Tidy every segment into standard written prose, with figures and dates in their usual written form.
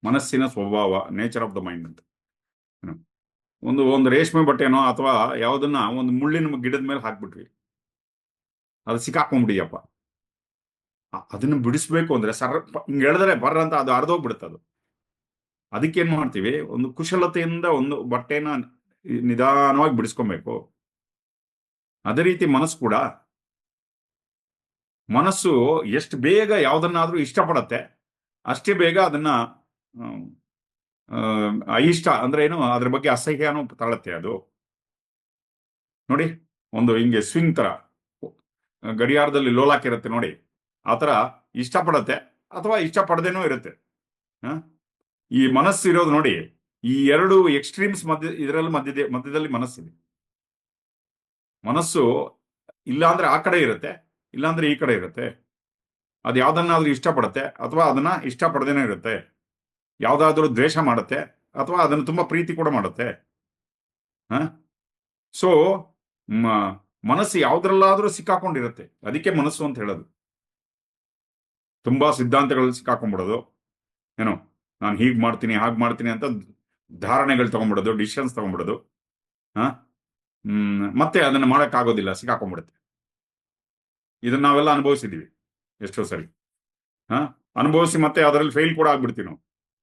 ಮನಸ್ಸಿನ ಸ್ವಭಾವ, nature of the mind ಅಂತ. ಏನು? ಒಂದು ಒಂದು ರೇಷ್ಮೆ ಬಟ್ಟೆನೋ ಅಥವಾ ಯಾವುದನ್ನ ಒಂದು ಮುಳ್ಳಿನ ಗಿಡದ ಮೇಲೆ ಹಾಕ್ಬಿಟ್ವಿ, ಅದು ಸಿಕ್ಕಾಕೊಂಡ್ಬಿಡಿಯಪ್ಪ. ಅದನ್ನ ಬಿಡಿಸ್ಬೇಕು ಅಂದ್ರೆ ಹಿಂಗ್ ಎಳೆದ್ರೆ ಬರ್ರ ಅಂತ ಅದು ಅರ್ಧೋಗ್ಬಿಡುತ್ತೆ ಅದು. ಅದಕ್ಕೇನ್ ಮಾಡ್ತೀವಿ, ಒಂದು ಕುಶಲತೆಯಿಂದ ಒಂದು ಬಟ್ಟೆನ ನಿಧಾನವಾಗಿ ಬಿಡಿಸ್ಕೊಬೇಕು. ಅದೇ ರೀತಿ ಮನಸ್ಸು ಕೂಡ, ಮನಸ್ಸು ಎಷ್ಟು ಬೇಗ ಯಾವ್ದನ್ನಾದ್ರೂ ಇಷ್ಟಪಡತ್ತೆ, ಅಷ್ಟೇ ಬೇಗ ಅದನ್ನ ಇಷ್ಟ ಅಂದ್ರೆ ಏನು, ಅದ್ರ ಬಗ್ಗೆ ಅಸಹ್ಯನೂ ತಾಳತ್ತೆ ಅದು. ನೋಡಿ, ಒಂದು ಹಿಂಗೆ ಸ್ವಿಂಗ್ ತರ ಗಡಿಯಾರದಲ್ಲಿ ಲೋಲಾಕಿರುತ್ತೆ ನೋಡಿ, ಆತರ ಇಷ್ಟಪಡತ್ತೆ ಅಥವಾ ಇಷ್ಟಪಡದೇನೂ ಇರುತ್ತೆ. ಈ ಮನಸ್ಸು ಇರೋದು ನೋಡಿ, ಈ ಎರಡು ಎಕ್ಸ್ಟ್ರೀಮ್ಸ್ ಇದರಲ್ಲಿ ಮಧ್ಯದಲ್ಲಿ ಮನಸ್ಸಿದೆ. ಮನಸ್ಸು ಇಲ್ಲ ಅಂದ್ರೆ ಆ ಕಡೆ ಇರುತ್ತೆ, ಇಲ್ಲಾಂದ್ರೆ ಈ ಕಡೆ ಇರುತ್ತೆ. ಅದು ಯಾವ್ದನ್ನಾದ್ರೂ ಇಷ್ಟಪಡುತ್ತೆ ಅಥವಾ ಅದನ್ನ ಇಷ್ಟಪಡದೇನೋ ಇರುತ್ತೆ. ಯಾವ್ದಾದ್ರೂ ದ್ವೇಷ ಮಾಡುತ್ತೆ ಅಥವಾ ಅದನ್ನು ತುಂಬಾ ಪ್ರೀತಿ ಕೂಡ ಮಾಡುತ್ತೆ. ಸೊ ಮನಸ್ಸು ಯಾವ್ದ್ರಲ್ಲಾದ್ರೂ ಸಿಕ್ಕಾಕೊಂಡಿರುತ್ತೆ, ಅದಕ್ಕೆ ಮನಸ್ಸು ಅಂತ ಹೇಳೋದು. ತುಂಬಾ ಸಿದ್ಧಾಂತಗಳಲ್ಲಿ ಸಿಕ್ಕಾಕೊಂಡ್ಬಿಡೋದು, ಏನೋ ನಾನು ಹೀಗ್ ಮಾಡ್ತೀನಿ ಹಾಗೆ ಮಾಡ್ತೀನಿ ಅಂತ ಧಾರಣೆಗಳು ತಗೊಂಡ್ಬಿಡೋದು, ಡಿಸಿಷನ್ಸ್ ತಗೊಂಡ್ಬಿಡೋದು. ಮತ್ತೆ ಅದನ್ನ ಮಾಡಕ್ ಆಗೋದಿಲ್ಲ, ಸಿಕ್ಕಾಕೊಂಡ್ಬಿಡುತ್ತೆ. ಇದನ್ನ ನಾವೆಲ್ಲ ಅನುಭವಿಸಿದೀವಿ ಎಷ್ಟೋ ಸರಿ. ಅನುಭವಿಸಿ ಮತ್ತೆ ಅದರಲ್ಲಿ ಫೇಲ್ ಕೂಡ ಆಗ್ಬಿಡ್ತೀವಿ ನಾವು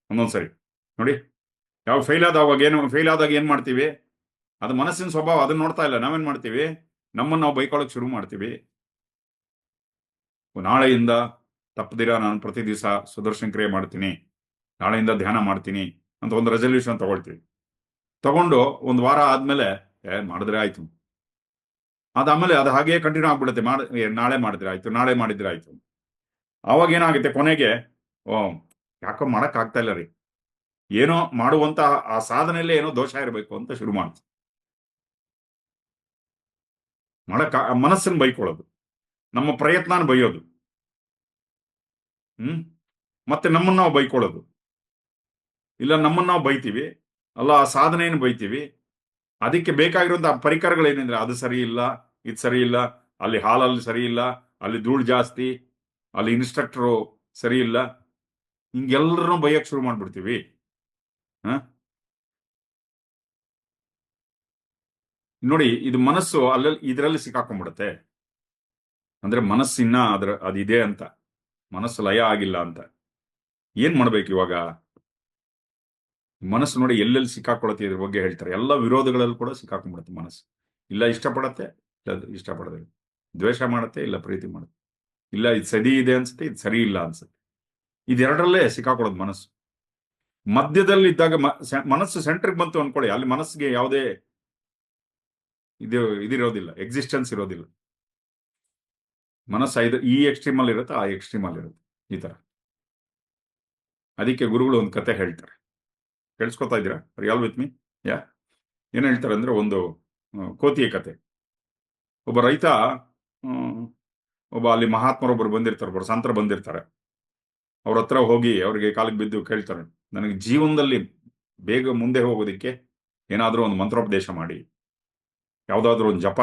ಒಂದೊಂದ್ಸರಿ. ನೋಡಿ, ಯಾವ ಫೇಲ್ ಆದಾಗ ಏನ್ ಮಾಡ್ತೀವಿ, ಅದು ಮನಸ್ಸಿನ ಸ್ವಭಾವ, ಅದನ್ನ ನೋಡ್ತಾ ಇಲ್ಲ. ನಾವೇನ್ ಮಾಡ್ತೀವಿ, ನಮ್ಮನ್ನ ನಾವು ಬೈಕೊಳಕ್ ಶುರು ಮಾಡ್ತೀವಿ. ನಾಳೆಯಿಂದ ತಪ್ಪದಿರ ನಾನು ಪ್ರತಿ ದಿವಸ ಸುದರ್ಶನ ಕ್ರಿಯೆ ಮಾಡ್ತೀನಿ, ನಾಳೆಯಿಂದ ಧ್ಯಾನ ಮಾಡ್ತೀನಿ ಅಂತ ಒಂದು ರೆಸಲ್ಯೂಷನ್ ತಗೊಳ್ತೀವಿ. ತಗೊಂಡು ಒಂದು ವಾರ ಆದ್ಮೇಲೆ ಮಾಡಿದ್ರೆ ಆಯ್ತು, ಅದಾದ್ಮೇಲೆ ಅದು ಹಾಗೆ ಕಂಟಿನ್ಯೂ ಆಗ್ಬಿಡುತ್ತೆ. ನಾಳೆ ಮಾಡಿದ್ರೆ ಆಯ್ತು, ನಾಳೆ ಮಾಡಿದ್ರೆ ಆಯ್ತು. ಅವಾಗ ಏನಾಗುತ್ತೆ, ಕೊನೆಗೆ ಯಾಕೋ ಮಾಡಕ್ ಆಗ್ತಾ ಇಲ್ಲ ರೀ, ಏನೋ ಮಾಡುವಂತ ಆ ಸಾಧನೆಯಲ್ಲೇ ಏನೋ ದೋಷ ಇರಬೇಕು ಅಂತ ಶುರು ಮಾಡ್ತೀವಿ. ಮನಸ್ಸನ್ನು ಬೈಕೊಳ್ಳೋದು, ನಮ್ಮ ಪ್ರಯತ್ನ ಬೈಯೋದು, ಮತ್ತೆ ನಮ್ಮನ್ನ ನಾವು ಬೈಕೊಳ್ಳೋದು. ಇಲ್ಲ, ನಮ್ಮನ್ನ ನಾವು ಬೈತೀವಿ, ಅಲ್ಲ ಆ ಸಾಧನೆಯನ್ನು ಬೈತೀವಿ. ಅದಕ್ಕೆ ಬೇಕಾಗಿರುವಂತಹ ಪರಿಕರಗಳೇನೆಂದ್ರೆ, ಅದು ಸರಿ ಇಲ್ಲ, ಇದು ಸರಿ ಇಲ್ಲ, ಅಲ್ಲಿ ಹಾಲಲ್ಲಿ ಸರಿ ಇಲ್ಲ, ಅಲ್ಲಿ ಧೂಳು ಜಾಸ್ತಿ, ಅಲ್ಲಿ ಇನ್ಸ್ಟ್ರಕ್ಟರು ಸರಿ ಇಲ್ಲ, ಹಿಂಗೆಲ್ಲರನ್ನೂ ಬೈಯಕ್ ಶುರು ಮಾಡ್ಬಿಡ್ತೀವಿ. ನೋಡಿ, ಇದು ಮನಸ್ಸು ಇದರಲ್ಲಿ ಸಿಕ್ಕಾಕೊಂಡ್ಬಿಡುತ್ತೆ. ಅಂದ್ರೆ ಮನಸ್ಸಿನ್ನ ಅದಿದೆ ಅಂತ, ಮನಸ್ಸು ಲಯ ಆಗಿಲ್ಲ ಅಂತ. ಏನ್ ಮಾಡ್ಬೇಕು ಇವಾಗ? ಮನಸ್ಸು ನೋಡಿ ಎಲ್ಲೆಲ್ಲಿ ಸಿಕ್ಕಾಕೊಳತ್ತೆ, ಇದ್ರ ಬಗ್ಗೆ ಹೇಳ್ತಾರೆ. ಎಲ್ಲ ವಿರೋಧಗಳಲ್ಲಿ ಕೂಡ ಸಿಕ್ಕಾಕೊಂಡ್ಬಿಡುತ್ತೆ ಮನಸ್ಸು. ಇಲ್ಲ ಇಷ್ಟಪಡತ್ತೆ, ಇಲ್ಲ ಇಷ್ಟಪಡದೆ, ದ್ವೇಷ ಮಾಡುತ್ತೆ, ಇಲ್ಲ ಪ್ರೀತಿ ಮಾಡುತ್ತೆ, ಇಲ್ಲ ಇದು ಸರಿ ಇದೆ ಅನ್ಸುತ್ತೆ, ಇದು ಸರಿ ಇಲ್ಲ ಅನ್ಸುತ್ತೆ. ಇದೆರಡರಲ್ಲೇ ಸಿಕ್ಕಾಕೊಳ್ಳೋದು ಮನಸ್ಸು. ಮಧ್ಯದಲ್ಲಿ ಇದ್ದಾಗ ಮನಸ್ಸು ಸೆಂಟ್ರಿಗೆ ಬಂತು ಅನ್ಕೊಳ್ಳಿ, ಅಲ್ಲಿ ಮನಸ್ಸಿಗೆ ಯಾವುದೇ ಇದಿರೋದಿಲ್ಲ, ಎಕ್ಸಿಸ್ಟೆನ್ಸ್ ಇರೋದಿಲ್ಲ. ಮನಸ್ಸು ಈ ಎಕ್ಸ್ಟ್ರೀಮ್ ಅಲ್ಲಿ ಇರುತ್ತೆ, ಆ ಎಕ್ಸ್ಟ್ರೀಮ್ ಅಲ್ಲಿ ಇರುತ್ತೆ, ಈ ತರ. ಅದಕ್ಕೆ ಗುರುಗಳು ಒಂದು ಕತೆ ಹೇಳ್ತಾರೆ, ಕೇಳಿಸ್ಕೊತಾ ಇದ್ದೀರಾ? All with me? ಏನ್ ಹೇಳ್ತಾರೆ ಅಂದ್ರೆ, ಒಂದು ಕೋತಿಯ ಕತೆ. ಒಬ್ಬ ರೈತ, ಒಬ್ಬ ಅಲ್ಲಿ ಮಹಾತ್ಮರೊಬ್ಬರು ಬಂದಿರ್ತಾರೆ, ಒಬ್ಬರು ಸಂತರ ಬಂದಿರ್ತಾರೆ. ಅವ್ರ ಹತ್ರ ಹೋಗಿ ಅವ್ರಿಗೆ ಕಾಲಿಗೆ ಬಿದ್ದು ಕೇಳ್ತಾರೆ, ನನಗೆ ಜೀವನದಲ್ಲಿ ಬೇಗ ಮುಂದೆ ಹೋಗೋದಿಕ್ಕೆ ಏನಾದ್ರೂ ಒಂದು ಮಂತ್ರೋಪದೇಶ ಮಾಡಿ, ಯಾವ್ದಾದ್ರು ಒಂದು ಜಪ,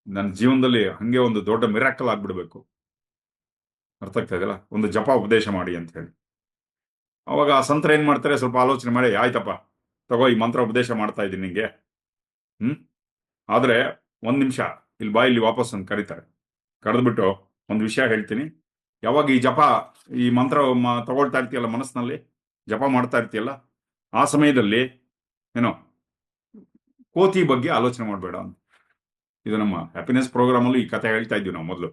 ನನ್ನ ಜೀವನದಲ್ಲಿ ಹಂಗೆ ಒಂದು ದೊಡ್ಡ ಮಿರಾಕಲ್ ಆಗ್ಬಿಡ್ಬೇಕು, ಅರ್ಥ ಆಗ್ತಾ ಇದೆಯಲ್ಲ, ಒಂದು ಜಪ ಉಪದೇಶ ಮಾಡಿ ಅಂತ ಹೇಳಿ. ಅವಾಗ ಆ ಸಂತರ ಏನ್ ಮಾಡ್ತಾರೆ, ಸ್ವಲ್ಪ ಆಲೋಚನೆ ಮಾಡಿ, ಆಯ್ತಪ್ಪ ತಗೋ, ಈ ಮಂತ್ರ ಉಪದೇಶ ಮಾಡ್ತಾ ಇದ್ದೀನಿ ನಿಂಗೆ, ಆದ್ರೆ ಒಂದ್ ನಿಮಿಷ ಇಲ್ಲಿ ಬಾ, ಇಲ್ಲಿ ವಾಪಸ್ ಅಂತ ಕರೀತಾರೆ. ಕರೆದ್ಬಿಟ್ಟು ಒಂದು ವಿಷಯ ಹೇಳ್ತೀನಿ, ಯಾವಾಗ ಈ ಜಪ, ಈ ಮಂತ್ರ ತಗೊಳ್ತಾ ಇರ್ತೀಯಲ್ಲ, ಮನಸ್ಸಿನಲ್ಲಿ ಜಪ ಮಾಡ್ತಾ ಇರ್ತೀಯಲ್ಲ, ಆ ಸಮಯದಲ್ಲಿ ಏನೋ ಕೋತಿ ಬಗ್ಗೆ ಆಲೋಚನೆ ಮಾಡಬೇಡ ಅಂತ. ಇದು ನಮ್ಮ ಹ್ಯಾಪಿನೆಸ್ ಪ್ರೋಗ್ರಾಮ್ ಅಲ್ಲೂ ಈ ಕತೆ ಹೇಳ್ತಾ ಇದ್ವಿ ನಾವು ಮೊದಲು.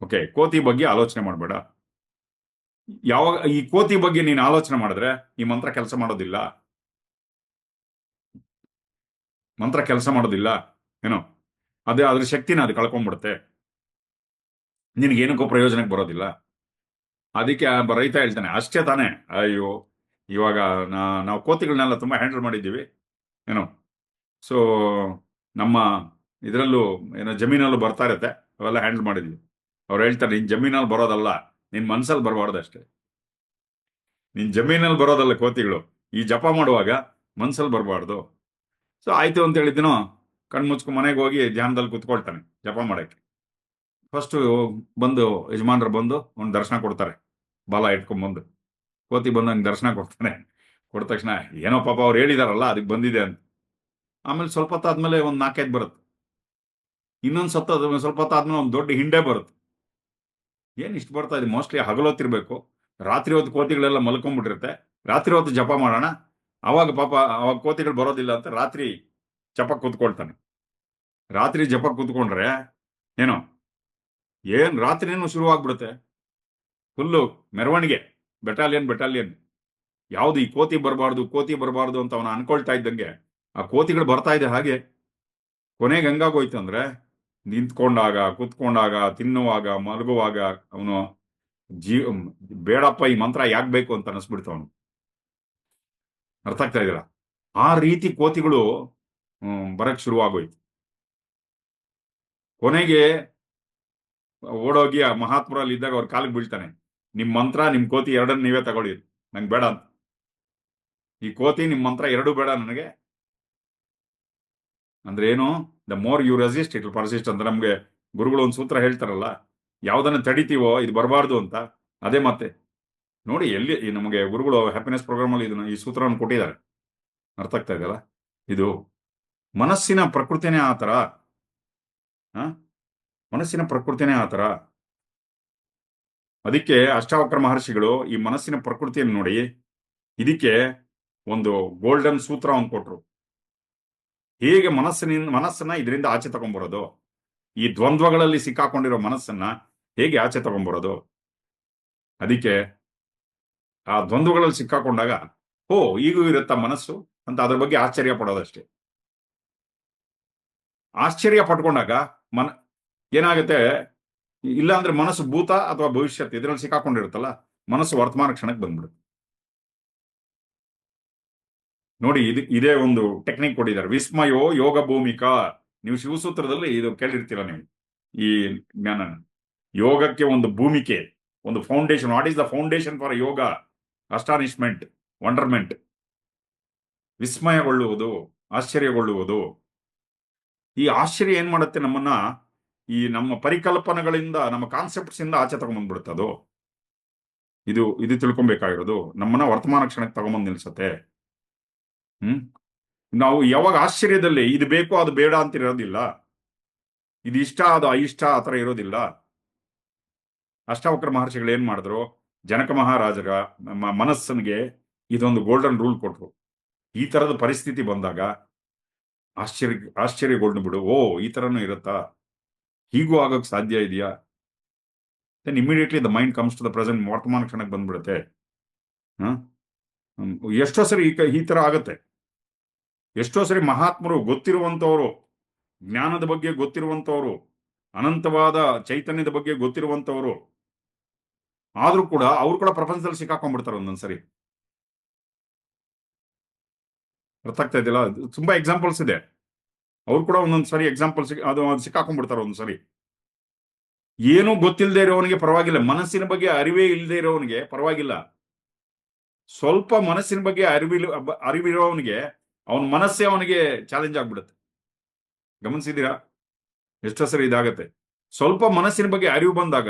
ಓಕೆ, ಕೋತಿ ಬಗ್ಗೆ ಆಲೋಚನೆ ಮಾಡಬೇಡ. ಯಾವಾಗ ಈ ಕೋತಿ ಬಗ್ಗೆ ನೀನು ಆಲೋಚನೆ ಮಾಡಿದ್ರೆ ಈ ಮಂತ್ರ ಕೆಲಸ ಮಾಡೋದಿಲ್ಲ, ಮಂತ್ರ ಕೆಲಸ ಮಾಡೋದಿಲ್ಲ, ಏನೋ ಅದ್ರ ಶಕ್ತಿನ ಅದು ಕಳ್ಕೊಂಡ್ಬಿಡುತ್ತೆ, ನಿನಗೇನಕ್ಕೂ ಪ್ರಯೋಜನಕ್ಕೆ ಬರೋದಿಲ್ಲ. ಅದಕ್ಕೆ ರೈತ ಹೇಳ್ತಾನೆ, ಅಷ್ಟೇ ತಾನೇ, ಅಯ್ಯೋ ಇವಾಗ ನಾವು ಕೋತಿಗಳನ್ನೆಲ್ಲ ತುಂಬಾ ಹ್ಯಾಂಡಲ್ ಮಾಡಿದ್ದೀವಿ, ಏನೋ, ಸೊ ನಮ್ಮ ಇದರಲ್ಲೂ ಏನೋ ಜಮೀನಲ್ಲೂ ಬರ್ತಾ ಇರತ್ತೆ, ಅವೆಲ್ಲ ಹ್ಯಾಂಡಲ್ ಮಾಡಿದ್ವಿ. ಅವ್ರು ಹೇಳ್ತಾರೆ, ನಿನ್ ಜಮೀನಲ್ಲಿ ಬರೋದಲ್ಲ, ನಿನ್ ಮನ್ಸಲ್ಲಿ ಬರಬಾರ್ದು ಅಷ್ಟೇ. ನಿನ್ ಜಮೀನಲ್ಲಿ ಬರೋದಲ್ಲ ಕೋತಿಗಳು, ಈ ಜಪ ಮಾಡುವಾಗ ಮನ್ಸಲ್ಲಿ ಬರಬಾರ್ದು. ಸೊ ಆಯ್ತು ಅಂತ ಹೇಳಿದ್ನೋ, ಕಣ್ ಮುಚ್ಕೊಂಡು ಮನೆಗೆ ಹೋಗಿ ಧ್ಯಾನದಲ್ಲಿ ಕುತ್ಕೊಳ್ತಾನೆ ಜಪ ಮಾಡಕ್ಕೆ. ಫಸ್ಟ್ ಬಂದು ಯಜಮಾನ್ರು ಬಂದು ಒಂದು ದರ್ಶನ ಕೊಡ್ತಾರೆ, ಬಾಲ ಇಟ್ಕೊಂಡ್ಬಂದು. ಕೋತಿ ಬಂದು ನಂಗೆ ದರ್ಶನ ಕೊಡ್ತಾನೆ. ಕೊಟ್ಟ ತಕ್ಷಣ ಏನೋ ಪಾಪ ಅವ್ರು ಹೇಳಿದಾರಲ್ಲ ಅದಕ್ಕೆ ಬಂದಿದೆ ಅಂತ. ಆಮೇಲೆ ಸ್ವಲ್ಪ ಹೊತ್ತಾದ್ಮೇಲೆ ಒಂದು 4-5 ಬರುತ್ತೆ. ಇನ್ನೊಂದು ಸ್ವಲ್ಪ ಹೊತ್ತಾದ್ಮೇಲೆ ಒಂದು ದೊಡ್ಡ ಹಿಂಡೆ ಬರುತ್ತೆ. ಏನ್ ಇಷ್ಟು ಬರ್ತಾ ಇದೆ? ಮೋಸ್ಟ್ಲಿ ಹಗಲೊತ್ತಿರ್ಬೇಕು. ರಾತ್ರಿ ಹೊತ್ತು ಕೋತಿಗಳೆಲ್ಲ ಮಲ್ಕೊಂಡ್ಬಿಟ್ಟಿರುತ್ತೆ. ರಾತ್ರಿ ಹೊತ್ತು ಜಪ ಮಾಡೋಣ, ಅವಾಗ ಪಾಪ ಅವಾಗ ಕೋತಿಗಳು ಬರೋದಿಲ್ಲ ಅಂತ ರಾತ್ರಿ ಜಪ ಕೂತ್ಕೊಳ್ತಾನೆ. ರಾತ್ರಿ ಜಪ ಕೂತ್ಕೊಂಡ್ರೆ ಏನೋ ಏನ್ ರಾತ್ರಿನೂ ಶುರುವಾಗ್ಬಿಡುತ್ತೆ. ಫುಲ್ಲು ಮೆರವಣಿಗೆ, ಬೆಟಾಲಿಯನ್. ಯಾವ್ದು ಈ ಕೋತಿ ಬರಬಾರ್ದು ಅಂತ ಅವನು ಅನ್ಕೊಳ್ತಾ ಇದ್ದಂಗೆ ಆ ಕೋತಿಗಳು ಬರ್ತಾ ಇದೆ. ಹಾಗೆ ಕೊನೆಗೆ ಹಂಗಾಗೋಯ್ತು ಅಂದ್ರೆ, ನಿಂತ್ಕೊಂಡಾಗ, ಕುತ್ಕೊಂಡಾಗ, ತಿನ್ನುವಾಗ, ಮಲಗುವಾಗ ಅವನು ಬೇಡಪ್ಪ ಈ ಮಂತ್ರ ಯಾಕೆ ಬೇಕು ಅಂತ ಅನಿಸ್ಬಿಡ್ತು ಅವನು. ಅರ್ಥ ಆಗ್ತಾ ಇದೀರ? ಆ ರೀತಿ ಕೋತಿಗಳು ಬರಕ್ ಶುರುವಾಗೋಯ್ತು. ಕೊನೆಗೆ ಓಡೋಗಿ ಆ ಮಹಾತ್ಮರಲ್ಲಿ ಇದ್ದಾಗ ಅವ್ರ ಕಾಲಿಗೆ ಬೀಳ್ತಾನೆ. ನಿಮ್ ಮಂತ್ರ, ನಿಮ್ ಕೋತಿ ಎರಡನ್ನ ನೀವೇ ತಗೊಳ್ಳಿ, ನಂಗೆ ಬೇಡ ಅಂತ. ಈ ಕೋತಿ ನಿಮ್ ಮಂತ್ರ ಎರಡೂ ಬೇಡ ನನಗೆ. ಅಂದ್ರೆ ಏನು? The more you resist it will persist ಅಂತ ನಮ್ಗೆ ಗುರುಗಳು ಒಂದು ಸೂತ್ರ ಹೇಳ್ತಾರಲ್ಲ, ಯಾವ್ದನ್ನ ತಡಿತೀವೋ ಇದು ಬರಬಾರ್ದು ಅಂತ. ಅದೇ ಮತ್ತೆ ನೋಡಿ, ಎಲ್ಲಿ ನಮಗೆ ಗುರುಗಳು ಹ್ಯಾಪಿನೆಸ್ ಪ್ರೋಗ್ರಾಮ್ ಅಲ್ಲಿ ಇದನ್ನ ಈ ಸೂತ್ರವನ್ನು ಕೊಟ್ಟಿದ್ದಾರೆ. ಅರ್ಥ ಆಗ್ತಾ ಇದೆಯಲ್ಲ? ಇದು ಮನಸ್ಸಿನ ಪ್ರಕೃತಿನೇ ಆತರ. ಮನಸ್ಸಿನ ಪ್ರಕೃತಿನೇ ಆತರ. ಅದಕ್ಕೆ ಅಷ್ಟಾವಕ್ರ ಮಹರ್ಷಿಗಳು ಈ ಮನಸ್ಸಿನ ಪ್ರಕೃತಿಯನ್ನು ನೋಡಿ ಇದಕ್ಕೆ ಒಂದು ಗೋಲ್ಡನ್ ಸೂತ್ರವನ್ನು ಕೊಟ್ರು. ಹೇಗೆ ಮನಸ್ಸನ್ನ ಇದರಿಂದ ಆಚೆ ತಗೊಂಡ್ಬರೋದು, ಈ ದ್ವಂದ್ವಗಳಲ್ಲಿ ಸಿಕ್ಕಾಕೊಂಡಿರೋ ಮನಸ್ಸನ್ನ ಹೇಗೆ ಆಚೆ ತಗೊಂಡ್ಬರೋದು. ಅದಕ್ಕೆ ಆ ದ್ವಂದ್ವಗಳಲ್ಲಿ ಸಿಕ್ಕಾಕೊಂಡಾಗ ಈಗೂ ಇರುತ್ತ ಮನಸ್ಸು ಅಂತ ಅದ್ರ ಬಗ್ಗೆ ಆಶ್ಚರ್ಯ ಪಡೋದಷ್ಟೇ. ಆಶ್ಚರ್ಯ ಪಟ್ಕೊಂಡಾಗ ಏನಾಗುತ್ತೆ? ಇಲ್ಲ ಅಂದ್ರೆ ಮನಸ್ಸು ಭೂತ ಅಥವಾ ಭವಿಷ್ಯತ್ ಇದರಲ್ಲಿ ಸಿಕ್ಕಾಕೊಂಡಿರುತ್ತಲ್ಲ, ಮನಸ್ಸು ವರ್ತಮಾನ ಕ್ಷಣಕ್ಕೆ ಬಂದ್ಬಿಡುತ್ತೆ. ನೋಡಿ, ಇದೇ ಒಂದು ಟೆಕ್ನಿಕ್ ಕೊಟ್ಟಿದ್ದಾರೆ, ವಿಸ್ಮಯೋ ಯೋಗ ಭೂಮಿಕಾ. ನೀವು ಶಿವಸೂತ್ರದಲ್ಲಿ ಇದು ಕೇಳಿರ್ತೀರ ನೀವು. ಈ ಜ್ಞಾನ ಯೋಗಕ್ಕೆ ಒಂದು ಭೂಮಿಕೆ, ಒಂದು foundation. What is the foundation for yoga? Astonishment, wonderment, ವಿಸ್ಮಯಗೊಳ್ಳುವುದು, ಆಶ್ಚರ್ಯಗೊಳ್ಳುವುದು. ಈ ಆಶ್ಚರ್ಯ ಏನ್ ಮಾಡುತ್ತೆ? ನಮ್ಮನ್ನ ಈ ನಮ್ಮ ಪರಿಕಲ್ಪನೆಗಳಿಂದ, ನಮ್ಮ ಕಾನ್ಸೆಪ್ಟ್ಸ್ ಇಂದ ಆಚೆ ತಗೊಂಡ್ಬಂದ್ಬಿಡುತ್ತೆ ಅದು. ಇದು ತಿಳ್ಕೊಬೇಕಾಗಿರೋದು. ನಮ್ಮನ್ನ ವರ್ತಮಾನ ಕ್ಷಣಕ್ಕೆ ತಗೊಂಬಂದ್ ನಿಲ್ಸತ್ತೆ. ನಾವು ಯಾವಾಗ ಆಶ್ಚರ್ಯದಲ್ಲಿ ಇದು ಬೇಕು ಅದು ಬೇಡ ಅಂತ ಇರೋದಿಲ್ಲ, ಇದು ಇಷ್ಟ ಅದು ಅಯಿಷ್ಟ ಆತರ ಇರೋದಿಲ್ಲ. ಅಷ್ಟಾವಕ್ರ ಮಹರ್ಷಿಗಳು ಏನ್ ಮಾಡಿದ್ರು? ಜನಕ ಮಹಾರಾಜರ ಮನಸ್ಸನಿಗೆ ಇದೊಂದು ಗೋಲ್ಡನ್ ರೂಲ್ ಕೊಟ್ರು. ಈ ತರದ ಪರಿಸ್ಥಿತಿ ಬಂದಾಗ ಆಶ್ಚರ್ಯಗೊಂಡು ಬಿಡು, ಈ ತರನು ಇರುತ್ತಾ, ಹೀಗೂ ಆಗಕ್ ಸಾಧ್ಯ ಇದೆಯಾ? Then immediately the mind comes to the present, ವರ್ತಮಾನ ಕ್ಷಣಕ್ಕೆ ಬಂದ್ಬಿಡುತ್ತೆ. ಎಷ್ಟೋ ಸರಿ ಈ ತರ ಆಗತ್ತೆ. ಎಷ್ಟೋ ಸರಿ ಮಹಾತ್ಮರು, ಗೊತ್ತಿರುವಂತವರು, ಜ್ಞಾನದ ಬಗ್ಗೆ ಗೊತ್ತಿರುವಂತವರು, ಅನಂತವಾದ ಚೈತನ್ಯದ ಬಗ್ಗೆ ಗೊತ್ತಿರುವಂತವರು ಆದ್ರೂ ಕೂಡ ಅವ್ರು ಕೂಡ ಪ್ರಪಂಚದಲ್ಲಿ ಸಿಕ್ಕಾಕೊಂಡ್ಬಿಡ್ತಾರೆ ಒಂದೊಂದ್ಸರಿ. ಅರ್ಥ ಆಗ್ತಾ ಇದೆಯಲ್ಲ? ತುಂಬಾ ಎಕ್ಸಾಂಪಲ್ಸ್ ಇದೆ. ಅವ್ರು ಕೂಡ ಒಂದೊಂದ್ಸರಿ ಅದು ಸಿಕ್ಕಾಕೊಂಡ್ಬಿಡ್ತಾರೆ ಒಂದ್ಸರಿ. ಏನೂ ಗೊತ್ತಿಲ್ಲದೆ ಇರೋವನಿಗೆ ಪರವಾಗಿಲ್ಲ, ಮನಸ್ಸಿನ ಬಗ್ಗೆ ಅರಿವೇ ಇಲ್ಲದೆ ಇರೋವನಿಗೆ ಪರವಾಗಿಲ್ಲ. ಸ್ವಲ್ಪ ಮನಸ್ಸಿನ ಬಗ್ಗೆ ಅರಿವಿರೋವನಿಗೆ ಅವನ ಮನಸ್ಸೇ ಅವನಿಗೆ ಚಾಲೆಂಜ್ ಆಗ್ಬಿಡುತ್ತೆ. ಗಮನಿಸಿದೀರಾ? ಎಷ್ಟೋ ಸರಿ ಇದಾಗತ್ತೆ. ಸ್ವಲ್ಪ ಮನಸ್ಸಿನ ಬಗ್ಗೆ ಅರಿವು ಬಂದಾಗ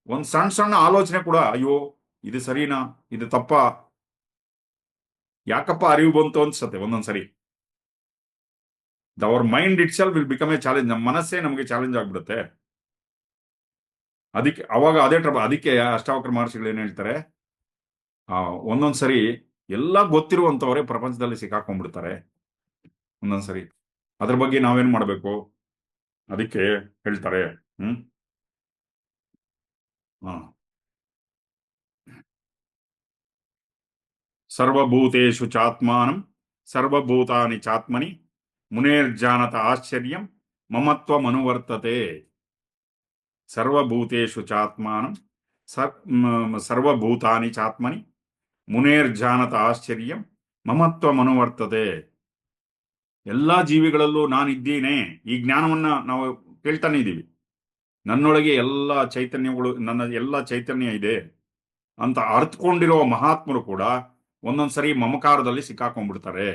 ಒಂದ್ ಸಣ್ಣ ಆಲೋಚನೆ ಕೂಡ, ಅಯ್ಯೋ ಇದು ಸರಿನಾ, ಇದು ತಪ್ಪಾ, ಯಾಕಪ್ಪ ಅರಿವು ಬಂತು ಅನ್ಸತ್ತೆ ಒಂದೊಂದ್ಸರಿ. Our mind it self will become A challenge. ನಮ್ಮ ಮನಸ್ಸೇ ನಮಗೆ ಚಾಲೆಂಜ್ ಆಗ್ಬಿಡುತ್ತೆ. ಅದಕ್ಕೆ ಅವಾಗ ಅದೇ ಅದಕ್ಕೆ ಅಷ್ಟಾವಕ್ರ ಮಹರ್ಷಿಗಳು ಏನ್ ಹೇಳ್ತಾರೆ? ಒಂದೊಂದ್ಸರಿ ಎಲ್ಲ ಗೊತ್ತಿರುವಂತವರೇ ಪ್ರಪಂಚದಲ್ಲಿ ಸಿಕ್ಕಾಕೊಂಡ್ಬಿಡ್ತಾರೆ ಒಂದೊಂದ್ಸರಿ. ಅದ್ರ ಬಗ್ಗೆ ನಾವೇನ್ ಮಾಡ್ಬೇಕು? ಅದಕ್ಕೆ ಹೇಳ್ತಾರೆ, ಸರ್ವಭೂತೇಷು ಚಾತ್ಮಾನಂ ಸರ್ವಭೂತಾನಿ ಚಾತ್ಮನಿ ಮುನೇರ್ಜಾನತ ಆಶ್ಚರ್ಯಂ ಮಮತ್ವಮನುವರ್ತತೆ. ಸರ್ವಭೂತೇಷು ಚಾತ್ಮಾನಂ ಸರ್ವಭೂತಾನಿ ಚಾತ್ಮನಿ ಮುನೇರ್ಜಾನತ ಆಶ್ಚರ್ಯಂ ಮಮತ್ವಮನುವರ್ತತೆ. ಎಲ್ಲಾ ಜೀವಿಗಳಲ್ಲೂ ನಾನಿದ್ದೇನೆ, ಈ ಜ್ಞಾನವನ್ನ ನಾವು ಕೇಳ್ತಾನೆ ಇದ್ದೀವಿ. ನನ್ನೊಳಗೆ ಎಲ್ಲ ಚೈತನ್ಯಗಳು, ನನ್ನ ಎಲ್ಲ ಚೈತನ್ಯ ಇದೆ ಅಂತ ಅರ್ಥಕೊಂಡಿರೋ ಮಹಾತ್ಮರು ಕೂಡ ಒಂದೊಂದ್ಸರಿ ಮಮಕಾರದಲ್ಲಿ ಸಿಕ್ಕಾಕೊಂಡ್ಬಿಡ್ತಾರೆ.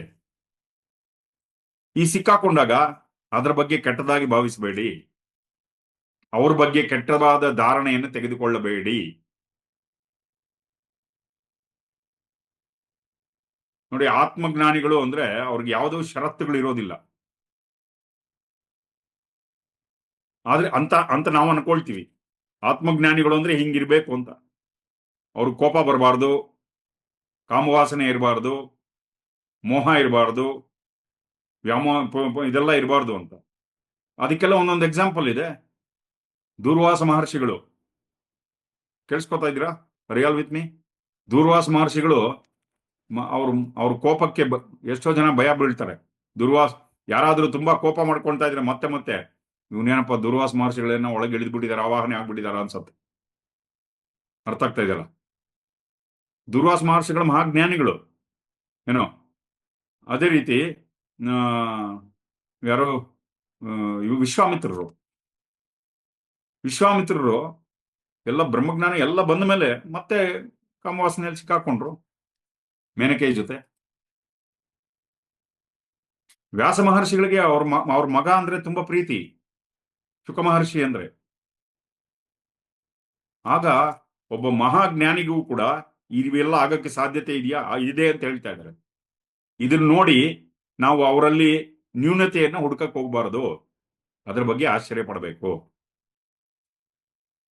ಈ ಸಿಕ್ಕಾಕೊಂಡಾಗ ಅದರ ಬಗ್ಗೆ ಕೆಟ್ಟದಾಗಿ ಭಾವಿಸಬೇಡಿ, ಅವ್ರ ಬಗ್ಗೆ ಕೆಟ್ಟದಾದ ಧಾರಣೆಯನ್ನು ತೆಗೆದುಕೊಳ್ಳಬೇಡಿ. ನೋಡಿ, ಆತ್ಮಜ್ಞಾನಿಗಳು ಅಂದ್ರೆ ಅವ್ರಿಗೆ ಯಾವುದೋ ಷರತ್ತುಗಳು ಇರೋದಿಲ್ಲ. ಆದ್ರೆ ಅಂತ ಅಂತ ನಾವು ಅನ್ಕೊಳ್ತೀವಿ ಆತ್ಮಜ್ಞಾನಿಗಳು ಅಂದ್ರೆ ಹಿಂಗಿರ್ಬೇಕು ಅಂತ. ಅವ್ರ ಕೋಪ ಬರಬಾರ್ದು, ಕಾಮವಾಸನೆ ಇರಬಾರ್ದು, ಮೋಹ ಇರಬಾರ್ದು, ಇದೆಲ್ಲ ಇರಬಾರ್ದು ಅಂತ. ಅದಕ್ಕೆಲ್ಲ ಒಂದೊಂದು ಎಕ್ಸಾಂಪಲ್ ಇದೆ. ದೂರ್ವಾಸ ಮಹರ್ಷಿಗಳು, ಕೇಳಿಸ್ಕೊತಾ ಇದ್ದೀರಾ? Real with me. ದೂರ್ವಾಸ ಮಹರ್ಷಿಗಳು ಅವ್ರ ಅವ್ರ ಕೋಪಕ್ಕೆ ಎಷ್ಟೋ ಜನ ಭಯ ಬೀಳ್ತಾರೆ. ದುರ್ವಾಸ ಯಾರಾದ್ರೂ ತುಂಬಾ ಕೋಪ ಮಾಡ್ಕೊಳ್ತಾ ಇದ್ರೆ ಮತ್ತೆ ಮತ್ತೆ ಇವನೇನಪ್ಪ ದುರ್ವಾಸ ಮಹರ್ಷಿಗಳನ್ನ ಒಳಗೆ ಇಳಿದ್ಬಿಟ್ಟಿದಾರ, ಆವಾಹನೆ ಆಗ್ಬಿಟ್ಟಿದಾರ ಅನ್ಸತ್ತೆ. ಅರ್ಥ ಆಗ್ತಾ ಇದೆಯಲ್ಲ? ದುರ್ವಾಸ ಮಹರ್ಷಿಗಳು ಮಹಾಜ್ಞಾನಿಗಳು ಏನೋ. ಅದೇ ರೀತಿ ಆ, ಯಾರು ಇವು ವಿಶ್ವಾಮಿತ್ರರು. ವಿಶ್ವಾಮಿತ್ರರು ಎಲ್ಲ ಬ್ರಹ್ಮಜ್ಞಾನ ಎಲ್ಲ ಬಂದ ಮೇಲೆ ಮತ್ತೆ ಕಾಮವಾಸನೆಯಲ್ಲಿ ಸಿಕ್ಕಾಕೊಂಡ್ರು ಮೇನಕೆಯ ಜೊತೆ. ವ್ಯಾಸ ಮಹರ್ಷಿಗಳಿಗೆ ಅವ್ರ ಮಗ ಅಂದ್ರೆ ತುಂಬಾ ಪ್ರೀತಿ, ಶುಕ ಮಹರ್ಷಿ ಅಂದ್ರೆ. ಆಗ ಒಬ್ಬ ಮಹಾಜ್ಞಾನಿಗೂ ಕೂಡ ಇವೆಲ್ಲ ಆಗಕ್ಕೆ ಸಾಧ್ಯತೆ ಇದೆಯಾ? ಇದೆ ಅಂತ ಹೇಳ್ತಾ ಇದ್ದಾರೆ. ಇದನ್ನ ನೋಡಿ ನಾವು ಅವರಲ್ಲಿ ನ್ಯೂನತೆಯನ್ನ ಹುಡುಕಕ್ಕೆ ಹೋಗ್ಬಾರದು, ಅದ್ರ ಬಗ್ಗೆ ಆಶ್ಚರ್ಯ ಪಡಬೇಕು.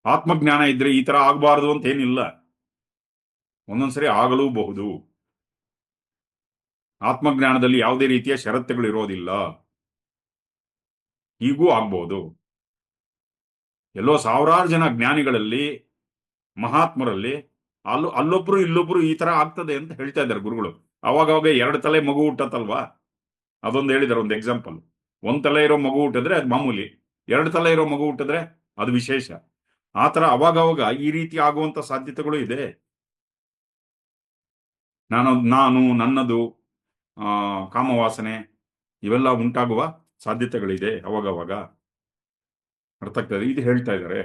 ಆತ್ಮಜ್ಞಾನ ಇದ್ರೆ ಈ ತರ ಆಗಬಾರದು ಅಂತ ಏನಿಲ್ಲ, ಒಂದೊಂದ್ಸರಿ ಆಗಲೂಬಹುದು. ಆತ್ಮಜ್ಞಾನದಲ್ಲಿ ಯಾವುದೇ ರೀತಿಯ ಷರತ್ತುಗಳು ಇರೋದಿಲ್ಲ, ಹೀಗೂ ಆಗ್ಬಹುದು. ಎಲ್ಲೋ ಸಾವಿರಾರು ಜನ ಜ್ಞಾನಿಗಳಲ್ಲಿ, ಮಹಾತ್ಮರಲ್ಲಿ ಅಲ್ಲೊಬ್ರು ಇಲ್ಲೊಬ್ರು ಈ ತರ ಆಗ್ತದೆ ಅಂತ ಹೇಳ್ತಾ ಇದ್ದಾರೆ ಗುರುಗಳು. ಅವಾಗವಾಗ 2 ತಲೆ ಮಗು ಹುಟ್ಟತ್ತಲ್ವಾ, ಅದೊಂದು ಹೇಳಿದಾರೆ ಒಂದು ಎಕ್ಸಾಂಪಲ್. 1 ತಲೆ ಇರೋ ಮಗು ಹುಟ್ಟಿದ್ರೆ ಅದು ಮಾಮೂಲಿ, 2 ತಲೆ ಇರೋ ಮಗು ಹುಟ್ಟಿದ್ರೆ ಅದು ವಿಶೇಷ. ಆತರ ಅವಾಗವಾಗ ಈ ರೀತಿ ಆಗುವಂತ ಸಾಧ್ಯತೆಗಳು ಇದೆ. ನಾನು ನನ್ನದು ಕಾಮವಾಸನೆ ಇವೆಲ್ಲ ಉಂಟಾಗುವ ಸಾಧ್ಯತೆಗಳಿದೆ ಅವಾಗವಾಗ. ಅರ್ಥ ಆಗ್ತದೆ? ಇದು ಹೇಳ್ತಾ ಇದ್ದಾರೆ.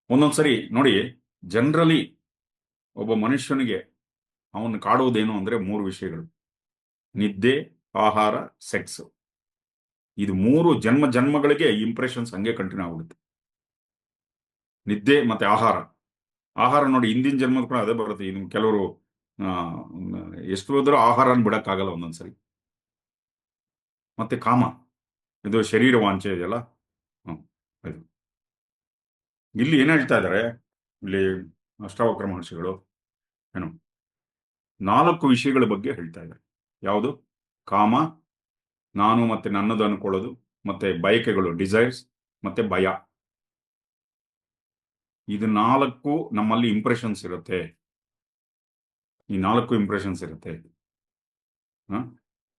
ಒಂದೊಂದ್ಸರಿ ನೋಡಿ, ಜನರಲಿ ಒಬ್ಬ ಮನುಷ್ಯನಿಗೆ ಅವನು ಕಾಡುವುದೇನು ಅಂದ್ರೆ 3 ವಿಷಯಗಳು: ನಿದ್ದೆ, ಆಹಾರ, ಸೆಕ್ಸ್. ಇದು 3 ಜನ್ಮಗಳಿಗೆ ಇಂಪ್ರೆಷನ್ಸ್ ಹಂಗೆ ಕಂಟಿನ್ಯೂ ಆಗ್ಬಿಡುತ್ತೆ. ನಿದ್ದೆ ಮತ್ತೆ ಆಹಾರ ನೋಡಿ, ಹಿಂದಿನ ಜನ್ಮದ ಕೂಡ ಅದೇ ಬರುತ್ತೆ. ಇನ್ನು ಕೆಲವರು ಎಷ್ಟು ಹೋದ್ರೂ ಆಹಾರನ ಬಿಡಕ್ಕಾಗಲ್ಲ ಒಂದೊಂದ್ಸರಿ. ಮತ್ತೆ ಕಾಮ, ಇದು ಶರೀರ ವಾಂಛೆ ಇದೆಯಲ್ಲ. ಇದು ಇಲ್ಲಿ ಏನ್ ಹೇಳ್ತಾ ಇದ್ದಾರೆ, ಇಲ್ಲಿ ಅಷ್ಟಾವಕ್ರ ಮಹರ್ಷಿಗಳು ಏನು 4 ವಿಷಯಗಳ ಬಗ್ಗೆ ಹೇಳ್ತಾ ಇದ್ದಾರೆ. ಯಾವುದು? ಕಾಮ, ನಾನು ಮತ್ತೆ ನನ್ನದು ಅನ್ಕೊಳ್ಳೋದು, ಮತ್ತೆ ಬಯಕೆಗಳು, ಡಿಸೈರ್ಸ್, ಮತ್ತೆ ಭಯ. ಇದು 4 ನಮ್ಮಲ್ಲಿ ಇಂಪ್ರೆಷನ್ಸ್ ಇರುತ್ತೆ. ಈ 4 ಇಂಪ್ರೆಷನ್ಸ್ ಇರುತ್ತೆ.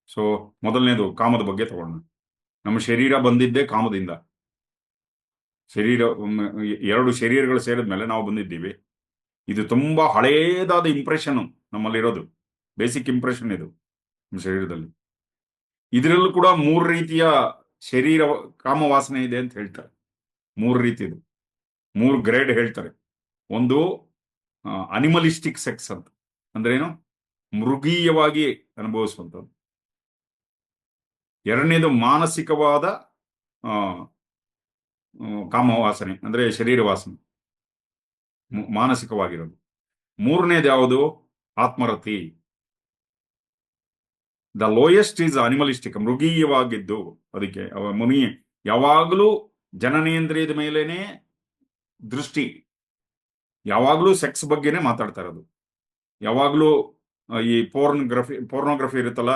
ಸೊ ಮೊದಲನೇದು ಕಾಮದ ಬಗ್ಗೆ ತಗೊಳ್ಳೋಣ. ನಮ್ಮ ಶರೀರ ಬಂದಿದ್ದೇ ಕಾಮದಿಂದ. ಶರೀರ 2 ಶರೀರಗಳು ಸೇರಿದ್ಮೇಲೆ ನಾವು ಬಂದಿದ್ದೀವಿ. ಇದು ತುಂಬಾ ಹಳೇದಾದ ಇಂಪ್ರೆಷನ್ ನಮ್ಮಲ್ಲಿರೋದು, ಬೇಸಿಕ್ ಇಂಪ್ರೆಷನ್ ಇದು ನಮ್ಮ ಶರೀರದಲ್ಲಿ. ಇದರಲ್ಲೂ ಕೂಡ 3 ರೀತಿಯ ಶರೀರ ಕಾಮವಾಸನೆ ಇದೆ ಅಂತ ಹೇಳ್ತಾರೆ. 3 ರೀತಿದು, 3 ಗ್ರೇಡ್ ಹೇಳ್ತಾರೆ. ಒಂದು ಅನಿಮಲಿಸ್ಟಿಕ್ ಸೆಕ್ಸ್ ಅಂತ ಅಂದ್ರೆ ಏನು, ಮೃಗೀಯವಾಗಿ ಅನುಭವಿಸುವಂಥದ್ದು. ಎರಡನೇದು ಮಾನಸಿಕವಾದ ಕಾಮವಾಸನೆ ಅಂದ್ರೆ ಶರೀರ ವಾಸನೆ, ಮಾನಸಿಕವಾಗಿರೋದು. ಮೂರನೇದು ಯಾವುದು? ಆತ್ಮರತಿ. ದ ಲೋಯೆಸ್ಟ್ ಈಸ್ ಅನಿಮಲಿಸ್ಟಿಕ್, ಮೃಗೀಯವಾಗಿದ್ದು. ಅದಕ್ಕೆ ಮುನಿ ಯಾವಾಗಲೂ ಜನನೇಂದ್ರಿಯದ ಮೇಲೇನೆ ದೃಷ್ಟಿ, ಯಾವಾಗಲೂ ಸೆಕ್ಸ್ ಬಗ್ಗೆನೇ ಮಾತಾಡ್ತಾ ಇರೋದು. ಯಾವಾಗಲೂ ಈ ಪೋರ್ನೋಗ್ರಫಿ ಇರುತ್ತಲ್ಲ,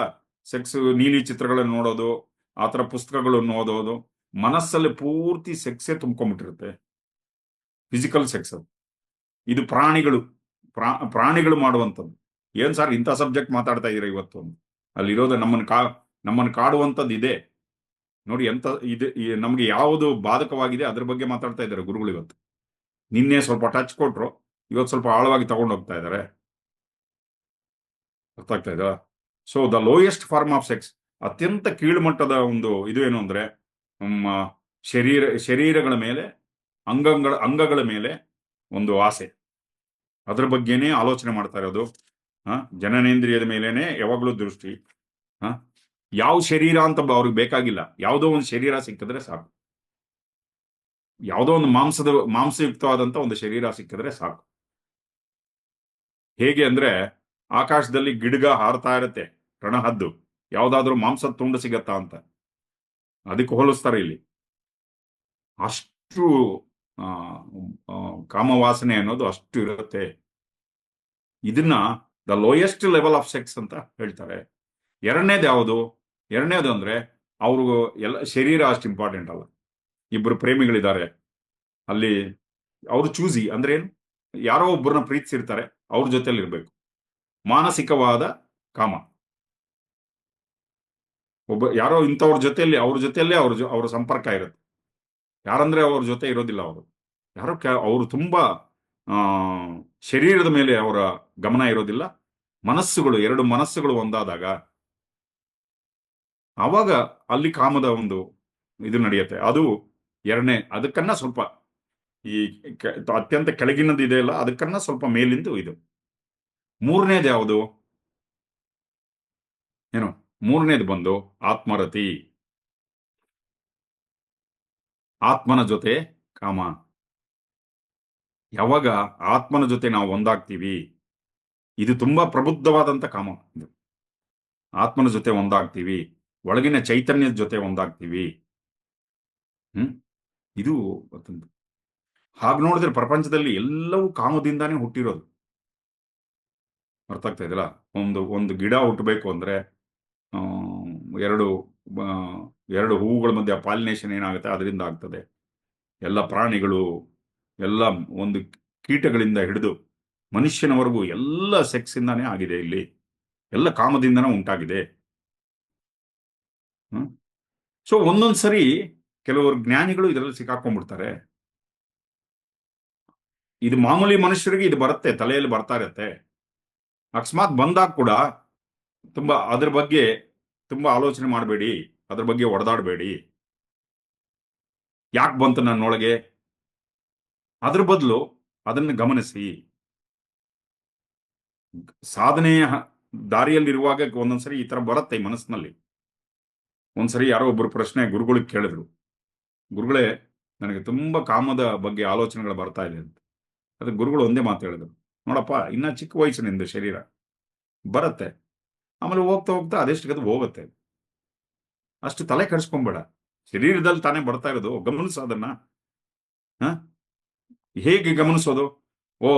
ಸೆಕ್ಸ್ ನೀಲಿ ಚಿತ್ರಗಳನ್ನು ನೋಡೋದು, ಆತರ ಪುಸ್ತಕಗಳನ್ನು ಓದೋದು, ಮನಸ್ಸಲ್ಲಿ ಪೂರ್ತಿ ಸೆಕ್ಸೇ ತುಂಬ್ಕೊಂಡ್ಬಿಟ್ಟಿರುತ್ತೆ. Physical sex. ಇದು ಪ್ರಾಣಿಗಳು ಮಾಡುವಂಥದ್ದು. ಏನ್ ಸರ್ ಇಂಥ ಸಬ್ಜೆಕ್ಟ್ ಮಾತಾಡ್ತಾ ಇದೀರ ಇವತ್ತು? ಅಲ್ಲಿರೋದು ನಮ್ಮನ್ನು ಕಾಡುವಂಥದ್ದು ಇದೆ ನೋಡಿ. ಎಂತ ಇದು ನಮ್ಗೆ ಯಾವುದು ಬಾಧಕವಾಗಿದೆ ಅದ್ರ ಬಗ್ಗೆ ಮಾತಾಡ್ತಾ ಇದ್ದಾರೆ ಗುರುಗಳು ಇವತ್ತು. ನಿನ್ನೆ ಸ್ವಲ್ಪ ಟಚ್ ಕೊಟ್ರು, ಇವತ್ತು ಸ್ವಲ್ಪ ಆಳವಾಗಿ ತಗೊಂಡು ಹೋಗ್ತಾ ಇದ್ದಾರೆ. ಅರ್ಥ ಆಗ್ತಾ ಇದ? So the lowest form of sex, ಅತ್ಯಂತ ಕೀಳುಮಟ್ಟದ ಒಂದು ಇದು ಏನು ಅಂದ್ರೆ, ನಮ್ಮ ಶರೀರಗಳ ಮೇಲೆ, ಅಂಗಗಳ ಮೇಲೆ ಒಂದು ಆಸೆ, ಅದ್ರ ಬಗ್ಗೆನೇ ಆಲೋಚನೆ ಮಾಡ್ತಾ ಇರೋದು. ಜನನೇಂದ್ರಿಯದ ಮೇಲೇನೆ ಯಾವಾಗಲೂ ದೃಷ್ಟಿ. ಯಾವ ಶರೀರ ಅಂತ ಅವ್ರಿಗೆ ಬೇಕಾಗಿಲ್ಲ, ಯಾವುದೋ ಒಂದು ಶರೀರ ಸಿಕ್ಕಿದ್ರೆ ಸಾಕು. ಯಾವುದೋ ಒಂದು ಮಾಂಸಯುಕ್ತವಾದಂತ ಒಂದು ಶರೀರ ಸಿಕ್ಕಿದ್ರೆ ಸಾಕು. ಹೇಗೆ ಅಂದ್ರೆ, ಆಕಾಶದಲ್ಲಿ ಗಿಡಗ ಹಾರ್ತಾ ಇರುತ್ತೆ, ರಣಹದ್ದು, ಯಾವ್ದಾದ್ರೂ ಮಾಂಸದ ತುಂಡು ಸಿಗತ್ತಾ ಅಂತ. ಅದಕ್ಕೆ ಹೋಲಿಸ್ತಾರೆ ಇಲ್ಲಿ. ಅಷ್ಟು ಆ, ಆ, ಕಾಮವಾಸನೆ ಅನ್ನೋದು ಅಷ್ಟು ಇರುತ್ತೆ. ಇದನ್ನ the lowest level of sex ಅಂತ ಹೇಳ್ತಾರೆ. ಎರಡನೇದು ಯಾವುದು? ಎರಡನೇದು ಅಂದ್ರೆ ಅವರು ಎಲ್ಲ ಶರೀರ ಅಷ್ಟು ಇಂಪಾರ್ಟೆಂಟ್ ಅಲ್ಲ. ಇಬ್ಬರು ಪ್ರೇಮಿಗಳಿದ್ದಾರೆ, ಅಲ್ಲಿ ಅವ್ರು ಚೂಸಿ ಅಂದ್ರೆ ಏನು, ಯಾರೋ ಒಬ್ಬರನ್ನ ಪ್ರೀತಿಸಿರ್ತಾರೆ, ಅವ್ರ ಜೊತೆಲಿ ಇರ್ಬೇಕು. ಮಾನಸಿಕವಾದ ಕಾಮ. ಒಬ್ಬ ಯಾರೋ ಇಂಥವ್ರ ಜೊತೆಯಲ್ಲಿ, ಅವ್ರ ಜೊತೆಯಲ್ಲೇ ಅವ್ರ ಸಂಪರ್ಕ ಇರುತ್ತೆ. ಯಾರಂದ್ರೆ ಅವ್ರ ಜೊತೆ ಇರೋದಿಲ್ಲ ಅವರು, ಯಾರೋ ಅವರು ತುಂಬಾ ಆ ಶರೀರದ ಮೇಲೆ ಅವರ ಗಮನ ಇರೋದಿಲ್ಲ. ಮನಸ್ಸುಗಳು, ಎರಡು ಮನಸ್ಸುಗಳು ಒಂದಾದಾಗ ಆವಾಗ ಅಲ್ಲಿ ಕಾಮದ ಒಂದು ಇದು ನಡೆಯುತ್ತೆ. ಅದು ಎರಡನೇ, ಅದಕ್ಕನ್ನ ಸ್ವಲ್ಪ ಈ ಅತ್ಯಂತ ಕೆಳಗಿನದು ಇದೆ ಅಲ್ಲ, ಅದಕ್ಕನ್ನ ಸ್ವಲ್ಪ ಮೇಲಿಂದು ಇದು. ಮೂರನೇದು ಯಾವುದು? ಏನು? ಮೂರನೇದು ಬಂದು ಆತ್ಮರತಿ. ಆತ್ಮನ ಜೊತೆ ಕಾಮ. ಯಾವಾಗ ಆತ್ಮನ ಜೊತೆ ನಾವು ಒಂದಾಗ್ತೀವಿ, ಇದು ತುಂಬಾ ಪ್ರಬುದ್ಧವಾದಂತ ಕಾಮ. ಇದು ಆತ್ಮನ ಜೊತೆ ಒಂದಾಗ್ತೀವಿ, ಒಳಗಿನ ಚೈತನ್ಯದ ಜೊತೆ ಒಂದಾಗ್ತೀವಿ. ಇದು ಹಾಗೆ ನೋಡಿದ್ರೆ ಪ್ರಪಂಚದಲ್ಲಿ ಎಲ್ಲವೂ ಕಾಮದಿಂದಾನೇ ಹುಟ್ಟಿರೋದು. ಅರ್ಥ ಆಗ್ತಾ ಇದೆಯಲ್ಲ? ಒಂದು ಗಿಡ ಹುಟ್ಟಬೇಕು ಅಂದ್ರೆ ಎರಡು ಎರಡು ಹೂವುಗಳ ಮಧ್ಯೆ ಪಾಲಿನೇಷನ್ ಏನಾಗುತ್ತೆ, ಅದರಿಂದ ಆಗ್ತದೆ. ಎಲ್ಲ ಪ್ರಾಣಿಗಳು, ಎಲ್ಲ ಒಂದು ಕೀಟಗಳಿಂದ ಹಿಡಿದು ಮನುಷ್ಯನವರೆಗೂ ಎಲ್ಲ ಸೆಕ್ಸ್ ಇಂದಾನೇ ಆಗಿದೆ. ಇಲ್ಲಿ ಎಲ್ಲ ಕಾಮದಿಂದನೇ ಉಂಟಾಗಿದೆ. ಸೊ ಒಂದೊಂದ್ ಸರಿ ಕೆಲವರು ಜ್ಞಾನಿಗಳು ಇದರಲ್ಲಿ ಸಿಕ್ಕಾಕೊಂಡ್ಬಿಡ್ತಾರೆ. ಇದು ಮಾಮೂಲಿ ಮನುಷ್ಯರಿಗೆ ಇದು ಬರುತ್ತೆ, ತಲೆಯಲ್ಲಿ ಬರ್ತಾ ಇರುತ್ತೆ. ಅಕಸ್ಮಾತ್ ಬಂದಾಗ ಕೂಡ ಅದ್ರ ಬಗ್ಗೆ ತುಂಬಾ ಆಲೋಚನೆ ಮಾಡಬೇಡಿ, ಅದ್ರ ಬಗ್ಗೆ ಒಡೆದಾಡಬೇಡಿ. ಯಾಕೆ ಬಂತು ನನ್ನೊಳಗೆ, ಅದ್ರ ಬದಲು ಅದನ್ನು ಗಮನಿಸಿ. ಸಾಧನೆಯ ದಾರಿಯಲ್ಲಿರುವಾಗ ಒಂದೊಂದ್ಸರಿ ಈ ತರ ಬರುತ್ತೆ ಈ ಮನಸ್ಸಿನಲ್ಲಿ. ಒಂದ್ಸರಿ ಯಾರೋ ಒಬ್ಬರು ಪ್ರಶ್ನೆ ಗುರುಗಳಿಗೆ ಕೇಳಿದ್ರು, ಗುರುಗಳೇ ನನಗೆ ತುಂಬಾ ಕಾಮದ ಬಗ್ಗೆ ಆಲೋಚನೆಗಳು ಬರ್ತಾ ಇದೆ ಅಂತ. ಅದಕ್ಕೆ ಗುರುಗಳು ಒಂದೇ ಮಾತು ಹೇಳಿದ್ರು, ನೋಡಪ್ಪ, ಇನ್ನ ಚಿಕ್ಕ ವಯಸ್ಸಿನಿಂದ ಶರೀರ ಬರುತ್ತೆ, ಆಮೇಲೆ ಹೋಗ್ತಾ ಹೋಗ್ತಾ ಅದೆಷ್ಟು ಹೋಗುತ್ತೆ, ಅಷ್ಟು ತಲೆ ಕೆಡಿಸ್ಕೊಂಬೇಡ. ಶರೀರದಲ್ಲಿ ತಾನೇ ಬರ್ತಾ ಇರೋದು, ಗಮನಿಸು ಅದನ್ನ. ಹೇಗೆ ಗಮನಿಸೋದು? ಓ,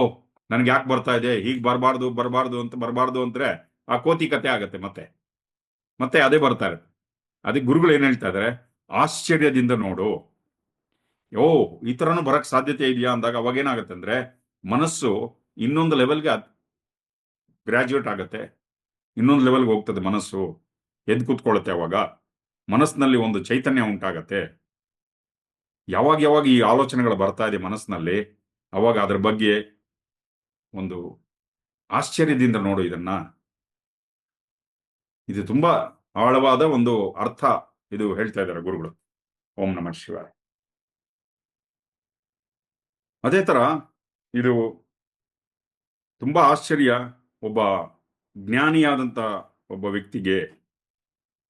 ನನ್ಗೆ ಯಾಕೆ ಬರ್ತಾ ಇದೆ, ಹೀಗೆ ಬರಬಾರ್ದು ಅಂದ್ರೆ ಆ ಕೋತಿ ಕತೆ ಆಗತ್ತೆ. ಮತ್ತೆ ಅದೇ ಬರ್ತಾ ಇರುತ್ತೆ. ಅದಕ್ಕೆ ಗುರುಗಳು ಏನ್ ಹೇಳ್ತಾ ಇದಾರೆ, ಆಶ್ಚರ್ಯದಿಂದ ನೋಡು. ಓ, ಈ ತರನು ಬರಕ್ ಸಾಧ್ಯತೆ ಇದೆಯಾ ಅಂದಾಗ ಅವಾಗ ಏನಾಗುತ್ತೆ ಅಂದ್ರೆ ಮನಸ್ಸು ಇನ್ನೊಂದು ಲೆವೆಲ್ಗೆ ಗ್ರಾಜುಯೇಟ್ ಆಗತ್ತೆ, ಇನ್ನೊಂದು ಲೆವೆಲ್ಗೆ ಹೋಗ್ತದೆ. ಮನಸ್ಸು ಎದ್ದು ಕೂತ್ಕೊಳ್ಳುತ್ತೆ. ಅವಾಗ ಮನಸ್ಸಿನಲ್ಲಿ ಒಂದು ಚೈತನ್ಯ ಉಂಟಾಗತ್ತೆ. ಯಾವಾಗ ಈ ಆಲೋಚನೆಗಳು ಬರ್ತಾ ಇದೆ ಮನಸ್ಸಿನಲ್ಲಿ, ಅವಾಗ ಅದ್ರ ಬಗ್ಗೆ ಒಂದು ಆಶ್ಚರ್ಯದಿಂದ ನೋಡು ಇದನ್ನ. ಇದು ತುಂಬಾ ಆಳವಾದ ಒಂದು ಅರ್ಥ ಇದು ಹೇಳ್ತಾ ಇದ್ದಾರೆ ಗುರುಗಳು. ಓಂ ನಮಃ ಶಿವಾಯ. ಅದೇ ತರ ಇದು ತುಂಬಾ ಆಶ್ಚರ್ಯ. ಒಬ್ಬ ಜ್ಞಾನಿಯಾದಂತ ಒಬ್ಬ ವ್ಯಕ್ತಿಗೆ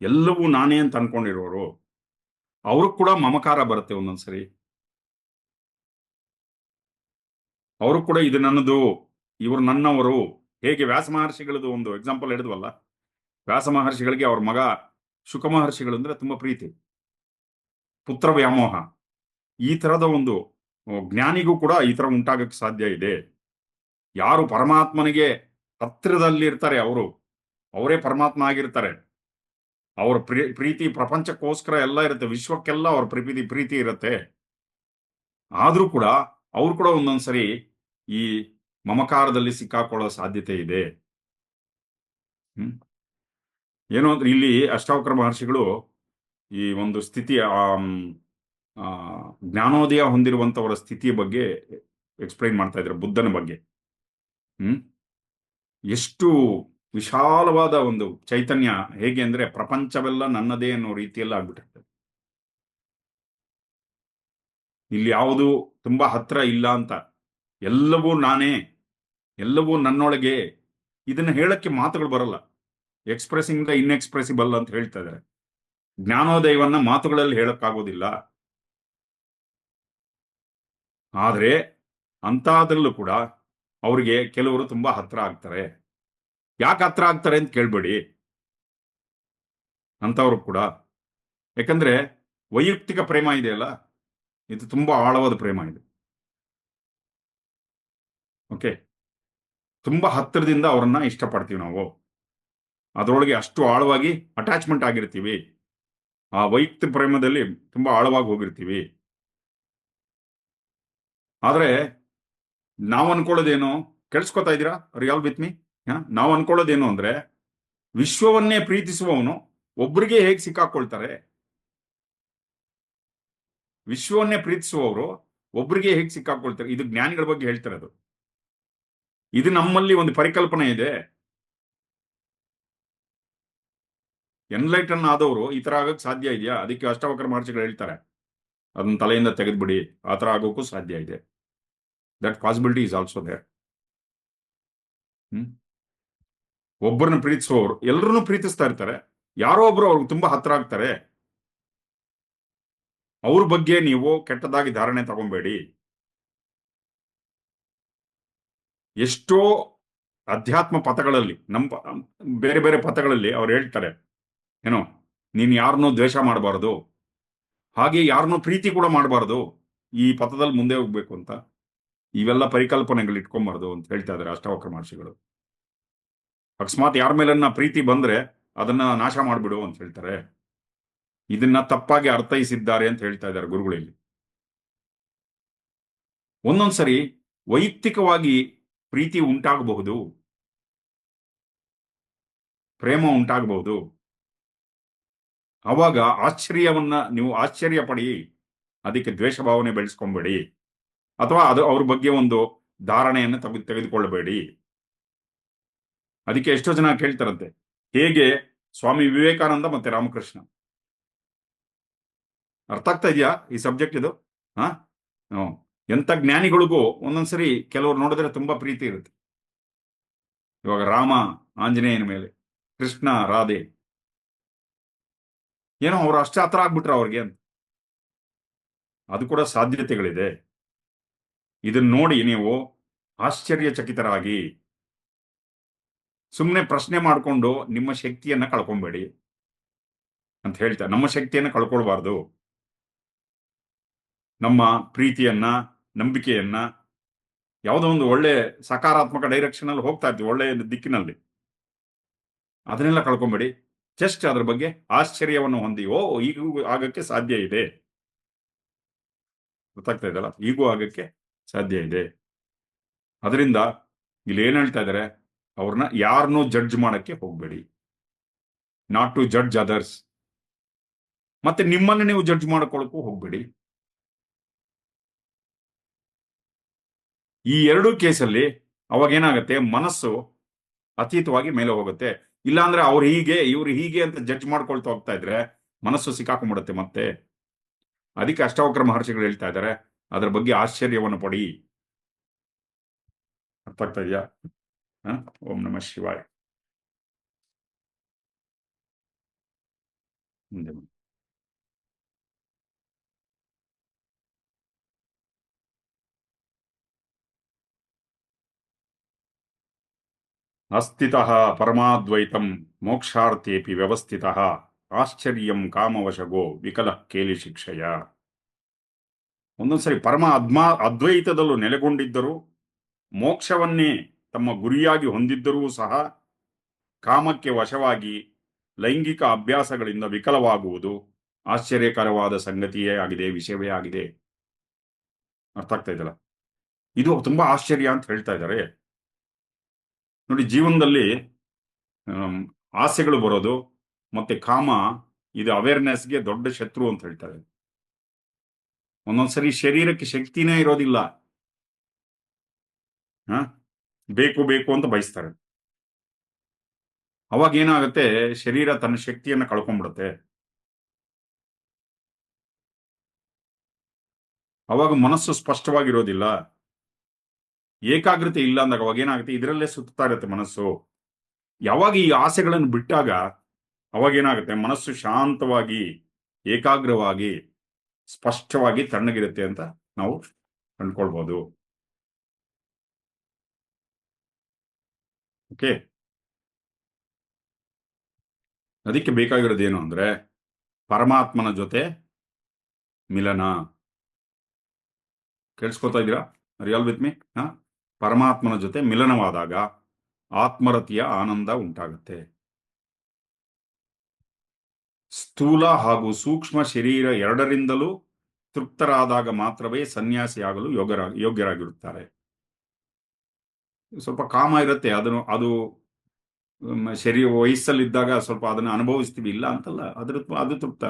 ಎಲ್ಲವೂ ನಾನೇ ಅಂತ ಅನ್ಕೊಂಡಿರೋರು, ಅವ್ರು ಕೂಡ ಮಮಕಾರ ಬರುತ್ತೆ ಒಂದೊಂದ್ಸರಿ. ಅವರು ಕೂಡ ಇದು ನನ್ನದು, ಇವರು ನನ್ನವರು. ಹೇಗೆ ವ್ಯಾಸ ಮಹರ್ಷಿಗಳದ್ದು ಒಂದು ಎಕ್ಸಾಂಪಲ್ ಹಿಡಿದ್ವಲ್ಲ, ವ್ಯಾಸ ಮಹರ್ಷಿಗಳಿಗೆ ಅವ್ರ ಮಗ ಶುಕ ಮಹರ್ಷಿಗಳು ಅಂದ್ರೆ ತುಂಬಾ ಪ್ರೀತಿ, ಪುತ್ರ ವ್ಯಾಮೋಹ. ಈ ತರದ ಒಂದು ಜ್ಞಾನಿಗೂ ಕೂಡ ಈ ತರ ಉಂಟಾಗಕ್ಕೆ ಸಾಧ್ಯ ಇದೆ. ಯಾರು ಪರಮಾತ್ಮನಿಗೆ ಹತ್ತಿರದಲ್ಲಿ ಇರ್ತಾರೆ, ಅವರೇ ಪರಮಾತ್ಮ ಆಗಿರ್ತಾರೆ. ಅವ್ರ ಪ್ರೀತಿ ಪ್ರಪಂಚಕ್ಕೋಸ್ಕರ ಎಲ್ಲ ಇರುತ್ತೆ, ವಿಶ್ವಕ್ಕೆಲ್ಲ ಅವ್ರ ಪ್ರೀತಿ ಇರುತ್ತೆ. ಆದ್ರೂ ಕೂಡ ಅವ್ರು ಕೂಡ ಒಂದೊಂದ್ಸರಿ ಈ ಮಮಕಾರದಲ್ಲಿ ಸಿಕ್ಕಾಕೊಳ್ಳೋ ಸಾಧ್ಯತೆ ಇದೆ. ಏನು ಅಂದ್ರೆ ಇಲ್ಲಿ ಅಷ್ಟಾವಕ್ರ ಮಹರ್ಷಿಗಳು ಈ ಒಂದು ಸ್ಥಿತಿಯ ಜ್ಞಾನೋದಯ ಹೊಂದಿರುವಂತವರ ಸ್ಥಿತಿಯ ಬಗ್ಗೆ ಎಕ್ಸ್ಪ್ಲೈನ್ ಮಾಡ್ತಾ ಇದ್ದಾರೆ, ಬುದ್ಧನ ಬಗ್ಗೆ. ಎಷ್ಟು ವಿಶಾಲವಾದ ಒಂದು ಚೈತನ್ಯ, ಹೇಗೆ ಅಂದ್ರೆ ಪ್ರಪಂಚವೆಲ್ಲ ನನ್ನದೇ ಅನ್ನೋ ರೀತಿಯಲ್ಲಿ ಆಗ್ಬಿಟ್ಟಿರ್ತದೆ. ಇಲ್ಲಿ ಯಾವುದು ತುಂಬಾ ಹತ್ರ ಇಲ್ಲ ಅಂತ, ಎಲ್ಲವೂ ನಾನೇ, ಎಲ್ಲವೂ ನನ್ನೊಳಗೆ. ಇದನ್ನ ಹೇಳಕ್ಕೆ ಮಾತುಗಳು ಬರಲ್ಲ. ಎಕ್ಸ್ಪ್ರೆಸಿಂಗ್ ದ ಇನ್ಎಕ್ಸ್ಪ್ರೆಸಿಬಲ್ ಅಂತ ಹೇಳ್ತಾ ಇದ್ದಾರೆ. ಜ್ಞಾನೋದಯವನ್ನ ಮಾತುಗಳಲ್ಲಿ ಹೇಳಕ್ಕಾಗೋದಿಲ್ಲ. ಆದ್ರೆ ಅಂತಾದ್ರಲ್ಲೂ ಕೂಡ ಅವರಿಗೆ ಕೆಲವರು ತುಂಬಾ ಹತ್ರ ಆಗ್ತಾರೆ. ಯಾಕೆ ಹತ್ರ ಆಗ್ತಾರೆ ಅಂತ ಕೇಳ್ಬೇಡಿ ಅಂತವ್ರು ಕೂಡ. ಯಾಕಂದ್ರೆ ವೈಯಕ್ತಿಕ ಪ್ರೇಮ ಇದೆಯಲ್ಲ, ಇದು ತುಂಬಾ ಆಳವಾದ ಪ್ರೇಮ ಇದು. ಓಕೆ, ತುಂಬಾ ಹತ್ತಿರದಿಂದ ಅವರನ್ನ ಇಷ್ಟಪಡ್ತೀವಿ ನಾವು, ಅದರೊಳಗೆ ಅಷ್ಟು ಆಳವಾಗಿ ಅಟ್ಯಾಚ್ಮೆಂಟ್ ಆಗಿರ್ತೀವಿ, ಆ ವೈಯಕ್ತಿಕ ಪ್ರೇಮದಲ್ಲಿ ತುಂಬಾ ಆಳವಾಗಿ ಹೋಗಿರ್ತೀವಿ. ಆದ್ರೆ ನಾವು ಅನ್ಕೊಳ್ಳೋದೇನು, ಕೆಡ್ಸ್ಕೊತಾ ಇದ್ದೀರಾ ರಿಯಲ್ ವಿತ್ ಮೀ? ನಾವು ಅನ್ಕೊಳ್ಳೋದೇನು ಅಂದ್ರೆ, ವಿಶ್ವವನ್ನೇ ಪ್ರೀತಿಸುವವನು ಒಬ್ರಿಗೆ ಹೇಗೆ ಸಿಕ್ಕಾಕೊಳ್ತಾರೆ, ವಿಶ್ವವನ್ನೇ ಪ್ರೀತಿಸುವವರು ಒಬ್ರಿಗೆ ಹೇಗೆ ಸಿಕ್ಕಾಕೊಳ್ತಾರೆ, ಇದು ಜ್ಞಾನಿಗಳ ಬಗ್ಗೆ ಹೇಳ್ತಿರೋದು. ಇದು ನಮ್ಮಲ್ಲಿ ಒಂದು ಪರಿಕಲ್ಪನೆ ಇದೆ. ಎನ್ಲೈಟನ್ ಆದವರು ಈ ತರ ಆಗಕ್ಕೆ ಸಾಧ್ಯ ಇದೆಯಾ? ಅದಕ್ಕೆ ಅಷ್ಟವಕ್ರ ಮಹರ್ಷಿಗಳು ಹೇಳ್ತಾರೆ, ಅದನ್ನ ತಲೆಯಿಂದ ತೆಗೆದ್ಬಿಡಿ, ಆ ತರ ಆಗೋಕ್ಕೂ ಸಾಧ್ಯ ಇದೆ. That possibility is also there. ಒಬ್ಬರನ್ನ ಪ್ರೀತಿಸುವವರು ಎಲ್ಲರನ್ನೂ ಪ್ರೀತಿಸ್ತಾ ಇರ್ತಾರೆ, ಯಾರೋ ಒಬ್ರು ಅವ್ರಿಗೆ ತುಂಬಾ ಹತ್ರ ಆಗ್ತಾರೆ, ಅವ್ರ ಬಗ್ಗೆ ನೀವು ಕೆಟ್ಟದಾಗಿ ಧಾರಣೆ ತಗೊಬೇಡಿ. ಎಷ್ಟೋ ಅಧ್ಯಾತ್ಮ ಪಥಗಳಲ್ಲಿ, ಬೇರೆ ಬೇರೆ ಪಥಗಳಲ್ಲಿ ಅವ್ರು ಹೇಳ್ತಾರೆ, ಏನೋ ನೀನ್ ಯಾರನ್ನೂ ದ್ವೇಷ ಮಾಡಬಾರದು, ಹಾಗೆ ಯಾರನ್ನೂ ಪ್ರೀತಿ ಕೂಡ ಮಾಡಬಾರದು, ಈ ಪಥದಲ್ಲಿ ಮುಂದೆ ಹೋಗ್ಬೇಕು ಅಂತ ಇವೆಲ್ಲ ಪರಿಕಲ್ಪನೆಗಳು ಇಟ್ಕೊಂಬಾರ್ದು ಅಂತ ಹೇಳ್ತಾ ಇದ್ದಾರೆ ಅಷ್ಟಾವಕ್ರ ಮಹರ್ಷಿಗಳು. ಅಕಸ್ಮಾತ್ ಯಾರ ಮೇಲನ್ನ ಪ್ರೀತಿ ಬಂದ್ರೆ ಅದನ್ನ ನಾಶ ಮಾಡ್ಬಿಡು ಅಂತ ಹೇಳ್ತಾರೆ. ಇದನ್ನ ತಪ್ಪಾಗಿ ಅರ್ಥೈಸಿದ್ದಾರೆ ಅಂತ ಹೇಳ್ತಾ ಇದ್ದಾರೆ ಗುರುಗಳಲ್ಲಿ. ಒಂದೊಂದ್ಸರಿ ವೈಯಕ್ತಿಕವಾಗಿ ಪ್ರೀತಿ ಉಂಟಾಗಬಹುದು, ಪ್ರೇಮ ಉಂಟಾಗಬಹುದು. ಅವಾಗ ನೀವು ಆಶ್ಚರ್ಯ ಪಡಿ, ಅದಕ್ಕೆ ದ್ವೇಷ ಭಾವನೆ ಬೆಳೆಸ್ಕೊಂಬೇಡಿ, ಅಥವಾ ಅದು ಅವ್ರ ಬಗ್ಗೆ ಒಂದು ಧಾರಣೆಯನ್ನು ತೆಗೆದುಕೊಳ್ಳಬೇಡಿ. ಅದಕ್ಕೆ ಎಷ್ಟೋ ಜನ ಕೇಳ್ತಾರಂತೆ, ಹೇಗೆ ಸ್ವಾಮಿ ವಿವೇಕಾನಂದ ಮತ್ತೆ ರಾಮಕೃಷ್ಣ, ಅರ್ಥ ಆಗ್ತಾ ಇದೆಯಾ ಈ ಸಬ್ಜೆಕ್ಟ್ ಇದು? ಹಾ, ಎಂತ ಜ್ಞಾನಿಗಳಿಗೂ ಒಂದೊಂದ್ಸರಿ ಕೆಲವ್ರು ನೋಡಿದ್ರೆ ತುಂಬಾ ಪ್ರೀತಿ ಇರುತ್ತೆ. ಇವಾಗ ರಾಮ ಆಂಜನೇಯನ ಮೇಲೆ, ಕೃಷ್ಣ ರಾಧೆ, ಏನೋ ಅವ್ರು ಅಷ್ಟೇ ಹತ್ರ ಆಗ್ಬಿಟ್ರ ಅವ್ರಿಗೆ ಅಂತ. ಅದು ಕೂಡ ಸಾಧ್ಯತೆಗಳಿದೆ. ಇದನ್ನ ನೋಡಿ ನೀವು ಆಶ್ಚರ್ಯಚಕಿತರಾಗಿ ಸುಮ್ಮನೆ ಪ್ರಶ್ನೆ ಮಾಡಿಕೊಂಡು ನಿಮ್ಮ ಶಕ್ತಿಯನ್ನ ಕಳ್ಕೊಬೇಡಿ ಅಂತ ಹೇಳ್ತಾರೆ. ನಮ್ಮ ಶಕ್ತಿಯನ್ನ ಕಳ್ಕೊಳ್ಬಾರ್ದು, ನಮ್ಮ ಪ್ರೀತಿಯನ್ನ, ನಂಬಿಕೆಯನ್ನ, ಯಾವುದೋ ಒಂದು ಒಳ್ಳೆ ಸಕಾರಾತ್ಮಕ ಡೈರೆಕ್ಷನ್ ಅಲ್ಲಿ ಹೋಗ್ತಾ ಇರ್ತೀವಿ, ಒಳ್ಳೆ ದಿಕ್ಕಿನಲ್ಲಿ, ಅದನ್ನೆಲ್ಲ ಕಳ್ಕೊಬೇಡಿ. ಜಸ್ಟ್ ಅದ್ರ ಬಗ್ಗೆ ಆಶ್ಚರ್ಯವನ್ನು ಹೊಂದಿ, ಈಗೂ ಆಗಕ್ಕೆ ಸಾಧ್ಯ ಇದೆ, ಗೊತ್ತಾಗ್ತಾ ಇದಲ್ಲ, ಈಗೂ ಆಗಕ್ಕೆ ಸಾಧ್ಯ ಇದೆ. ಅದರಿಂದ ಇಲ್ಲಿ ಏನ್ ಹೇಳ್ತಾ ಇದ್ದಾರೆ, ಅವ್ರನ್ನ ಯಾರನ್ನೂ ಜಡ್ಜ್ ಮಾಡಕ್ಕೆ ಹೋಗ್ಬೇಡಿ, ನಾಟ್ ಟು ಜಡ್ಜ್ ಅದರ್ಸ್. ಮತ್ತೆ ನಿಮ್ಮನ್ನು ನೀವು ಜಡ್ಜ್ ಮಾಡ್ಕೊಳ್ಳಕ್ಕೂ ಹೋಗ್ಬೇಡಿ. ಈ ಎರಡೂ ಕೇಸಲ್ಲಿ ಅವಾಗ ಏನಾಗುತ್ತೆ, ಮನಸ್ಸು ಅತೀತವಾಗಿ ಮೇಲೆ ಹೋಗುತ್ತೆ. ಇಲ್ಲಾಂದ್ರೆ ಅವ್ರು ಹೀಗೆ ಇವ್ರು ಹೀಗೆ ಅಂತ ಜಡ್ಜ್ ಮಾಡ್ಕೊಳ್ತಾ ಹೋಗ್ತಾ ಇದ್ರೆ ಮನಸ್ಸು ಸಿಕ್ಕಾಕೊಂಡ್ಬಿಡುತ್ತೆ ಮತ್ತೆ. ಅದಕ್ಕೆ ಅಷ್ಟಾವಕ್ರ ಮಹರ್ಷಿಗಳು ಹೇಳ್ತಾ ಇದ್ದಾರೆ, ಅದ್ರ ಬಗ್ಗೆ ಆಶ್ಚರ್ಯವನ್ನು ಪಡಿ. ಅರ್ಥ ಆಗ್ತಾ ಇದೆಯಾ? ಓಂ ನಮಃ ಶಿವಾಯ. ಮುಂದೆ ಅಸ್ಥಿತಃ ಪರಮಾದ್ವೈತಂ ಮೋಕ್ಷಾರ್ಥೇಪಿ ವ್ಯವಸ್ಥಿತಃ ಆಶ್ಚರ್ಯಂ ಕಾಮವಶಗೋ ವಿಕಲ ಕೇಲಿ ಶಿಕ್ಷಯ. ಒಂದೊಂದ್ಸರಿ ಪರಮ ಅದ್ವೈತದಲ್ಲೂ ನೆಲೆಗೊಂಡಿದ್ದರು, ಮೋಕ್ಷವನ್ನೇ ತಮ್ಮ ಗುರಿಯಾಗಿ ಹೊಂದಿದ್ದರೂ ಸಹ ಕಾಮಕ್ಕೆ ವಶವಾಗಿ ಲೈಂಗಿಕ ಅಭ್ಯಾಸಗಳಿಂದ ವಿಕಲವಾಗುವುದು ಆಶ್ಚರ್ಯಕರವಾದ ಸಂಗತಿಯೇ ಆಗಿದೆ, ವಿಷಯವೇ ಆಗಿದೆ. ಅರ್ಥ ಆಗ್ತಾ ಇದಲ್ಲ? ಇದು ತುಂಬಾ ಆಶ್ಚರ್ಯ ಅಂತ ಹೇಳ್ತಾ ಇದ್ದಾರೆ. ನೋಡಿ, ಜೀವನದಲ್ಲಿ ಆಸೆಗಳು ಬರೋದು ಮತ್ತೆ ಕಾಮ, ಇದು ಅವೇರ್ನೆಸ್ಗೆ ದೊಡ್ಡ ಶತ್ರು ಅಂತ ಹೇಳ್ತಾರೆ. ಒಂದೊಂದ್ಸರಿ ಶರೀರಕ್ಕೆ ಶಕ್ತಿನೇ ಇರೋದಿಲ್ಲ, ಬೇಕು ಬೇಕು ಅಂತ ಬಯಸ್ತಾರೆ. ಅವಾಗ ಏನಾಗುತ್ತೆ, ಶರೀರ ತನ್ನ ಶಕ್ತಿಯನ್ನ ಕಳ್ಕೊಂಡ್ಬಿಡುತ್ತೆ. ಅವಾಗ ಮನಸ್ಸು ಸ್ಪಷ್ಟವಾಗಿರೋದಿಲ್ಲ, ಏಕಾಗ್ರತೆ ಇಲ್ಲ ಅಂದಾಗ ಅವಾಗ ಏನಾಗುತ್ತೆ, ಇದರಲ್ಲೇ ಸುತ್ತಾ ಇರುತ್ತೆ ಮನಸ್ಸು. ಯಾವಾಗ ಈ ಆಸೆಗಳನ್ನು ಬಿಟ್ಟಾಗ ಅವಾಗ ಏನಾಗುತ್ತೆ, ಮನಸ್ಸು ಶಾಂತವಾಗಿ, ಏಕಾಗ್ರವಾಗಿ, ಸ್ಪಷ್ಟವಾಗಿ ತಣ್ಣಗಿರುತ್ತೆ ಅಂತ ನಾವು ಕಂಡ್ಕೊಳ್ಬಹುದು. ಓಕೆ. ಅದಕ್ಕೆ ಬೇಕಾಗಿರೋದೇನು ಅಂದ್ರೆ ಪರಮಾತ್ಮನ ಜೊತೆ ಮಿಲನ. ಕೇಳಿಸ್ಕೊತಾ ಇದ್ದೀರಾ? Real with me. ಪರಮಾತ್ಮನ ಜೊತೆ ಮಿಲನವಾದಾಗ ಆತ್ಮರತಿಯ ಆನಂದ ಉಂಟಾಗುತ್ತೆ. ಸ್ಥೂಲ ಹಾಗೂ ಸೂಕ್ಷ್ಮ ಶರೀರ ಎರಡರಿಂದಲೂ ತೃಪ್ತರಾದಾಗ ಮಾತ್ರವೇ ಸನ್ಯಾಸಿಯಾಗಲು ಯೋಗ್ಯರಾಗಿರುತ್ತಾರೆ. ಸ್ವಲ್ಪ ಕಾಮ ಇರುತ್ತೆ, ಅದು ಶರೀರ ವಯಸ್ಸಲ್ಲಿದ್ದಾಗ ಸ್ವಲ್ಪ ಅದನ್ನು ಅನುಭವಿಸ್ತೀವಿ, ಇಲ್ಲ ಅಂತಲ್ಲ, ಅದು ತೃಪ್ತ.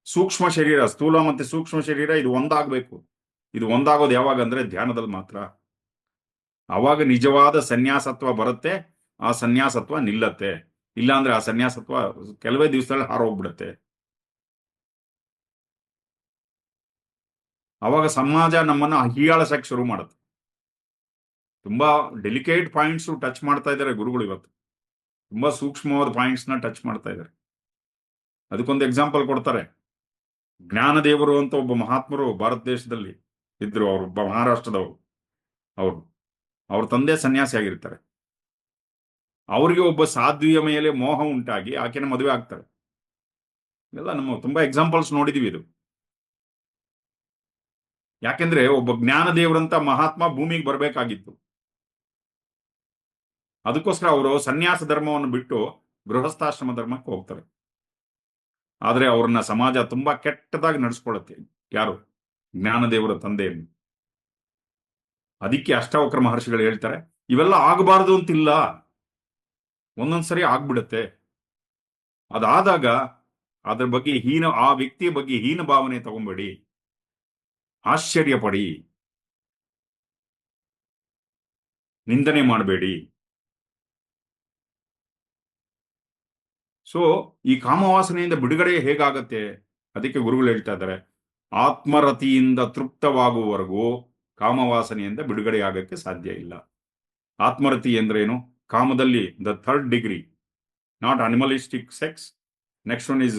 ಸೂಕ್ಷ್ಮ ಶರೀರ, ಸ್ಥೂಲ ಮತ್ತೆ ಸೂಕ್ಷ್ಮ ಶರೀರ ಇದು ಒಂದಾಗಬೇಕು. ಇದು ಒಂದಾಗೋದು ಯಾವಾಗ ಅಂದ್ರೆ ಧ್ಯಾನದಲ್ಲಿ ಮಾತ್ರ. ಅವಾಗ ನಿಜವಾದ ಸನ್ಯಾಸತ್ವ ಬರುತ್ತೆ. ಆ ಸನ್ಯಾಸತ್ವ ನಿಲ್ಲತ್ತೆ. ಇಲ್ಲ ಅಂದ್ರೆ ಆ ಸನ್ಯಾಸತ್ವ ಕೆಲವೇ ದಿವಸದಲ್ಲಿ ಹಾರೋಗ್ಬಿಡುತ್ತೆ. ಅವಾಗ ಸಮಾಜ ನಮ್ಮನ್ನ ಹೀಯಾಳಿಸಕ್ಕೆ ಶುರು ಮಾಡುತ್ತೆ. ತುಂಬಾ ಡೆಲಿಕೇಟ್ ಪಾಯಿಂಟ್ಸ್ ಟಚ್ ಮಾಡ್ತಾ ಇದ್ದಾರೆ ಗುರುಗಳು ಇವತ್ತು. ತುಂಬಾ ಸೂಕ್ಷ್ಮವಾದ ಪಾಯಿಂಟ್ಸ್ ನ ಟಚ್ ಮಾಡ್ತಾ ಇದ್ದಾರೆ. ಅದಕ್ಕೊಂದು ಎಕ್ಸಾಂಪಲ್ ಕೊಡ್ತಾರೆ. ಜ್ಞಾನದೇವರು ಅಂತ ಒಬ್ಬ ಮಹಾತ್ಮರು ಭಾರತ ದೇಶದಲ್ಲಿ ಇದ್ರು. ಅವರೊಬ್ಬ ಮಹಾರಾಷ್ಟ್ರದವರು. ಅವ್ರ ತಂದೆ ಸನ್ಯಾಸಿ ಆಗಿರ್ತಾರೆ. ಅವರಿಗೆ ಒಬ್ಬ ಸಾಧ್ವಿಯ ಮೇಲೆ ಮೋಹ ಉಂಟಾಗಿ ಆಕೆನ ಮದುವೆ ಆಗ್ತಾರೆ. ಎಲ್ಲ ನಮ್ಮ ತುಂಬಾ ಎಕ್ಸಾಂಪಲ್ಸ್ ನೋಡಿದೀವಿ ಇದು. ಯಾಕೆಂದ್ರೆ ಒಬ್ಬ ಜ್ಞಾನದೇವರಂತ ಮಹಾತ್ಮ ಭೂಮಿಗೆ ಬರಬೇಕಾಗಿತ್ತು. ಅದಕ್ಕೋಸ್ಕರ ಅವರು ಸನ್ಯಾಸ ಧರ್ಮವನ್ನು ಬಿಟ್ಟು ಗೃಹಸ್ಥಾಶ್ರಮ ಧರ್ಮಕ್ಕೆ ಹೋಗ್ತಾರೆ. ಆದ್ರೆ ಅವ್ರನ್ನ ಸಮಾಜ ತುಂಬಾ ಕೆಟ್ಟದಾಗಿ ನಡೆಸ್ಕೊಳ್ಳುತ್ತೆ. ಯಾರು? ಜ್ಞಾನದೇವರ ತಂದೆಯನ್ನು. ಅದಕ್ಕೆ ಅಷ್ಟಾವಕ್ರ ಮಹರ್ಷಿಗಳು ಹೇಳ್ತಾರೆ, ಇವೆಲ್ಲ ಆಗಬಾರದು ಅಂತಿಲ್ಲ, ಒಂದೊಂದ್ಸರಿ ಆಗ್ಬಿಡುತ್ತೆ. ಅದಾದಾಗ ಅದ್ರ ಬಗ್ಗೆ ಆ ವ್ಯಕ್ತಿಯ ಬಗ್ಗೆ ಹೀನ ಭಾವನೆ ತಗೊಂಬೇಡಿ, ಆಶ್ಚರ್ಯ ಪಡಿ, ನಿಂದನೆ ಮಾಡಬೇಡಿ. ಸೊ ಈ ಕಾಮವಾಸನೆಯಿಂದ ಬಿಡುಗಡೆ ಹೇಗಾಗತ್ತೆ? ಅದಕ್ಕೆ ಗುರುಗಳು ಹೇಳ್ತಾ ಇದ್ದಾರೆ, ಆತ್ಮರತಿಯಿಂದ ತೃಪ್ತವಾಗುವವರೆಗೂ ಕಾಮವಾಸನೆಯಿಂದ ಬಿಡುಗಡೆ ಆಗಕ್ಕೆ ಸಾಧ್ಯ ಇಲ್ಲ. ಆತ್ಮರತಿ ಎಂದ್ರೇನು? ಕಾಮದಲ್ಲಿ the third degree, not animalistic sex. Next one is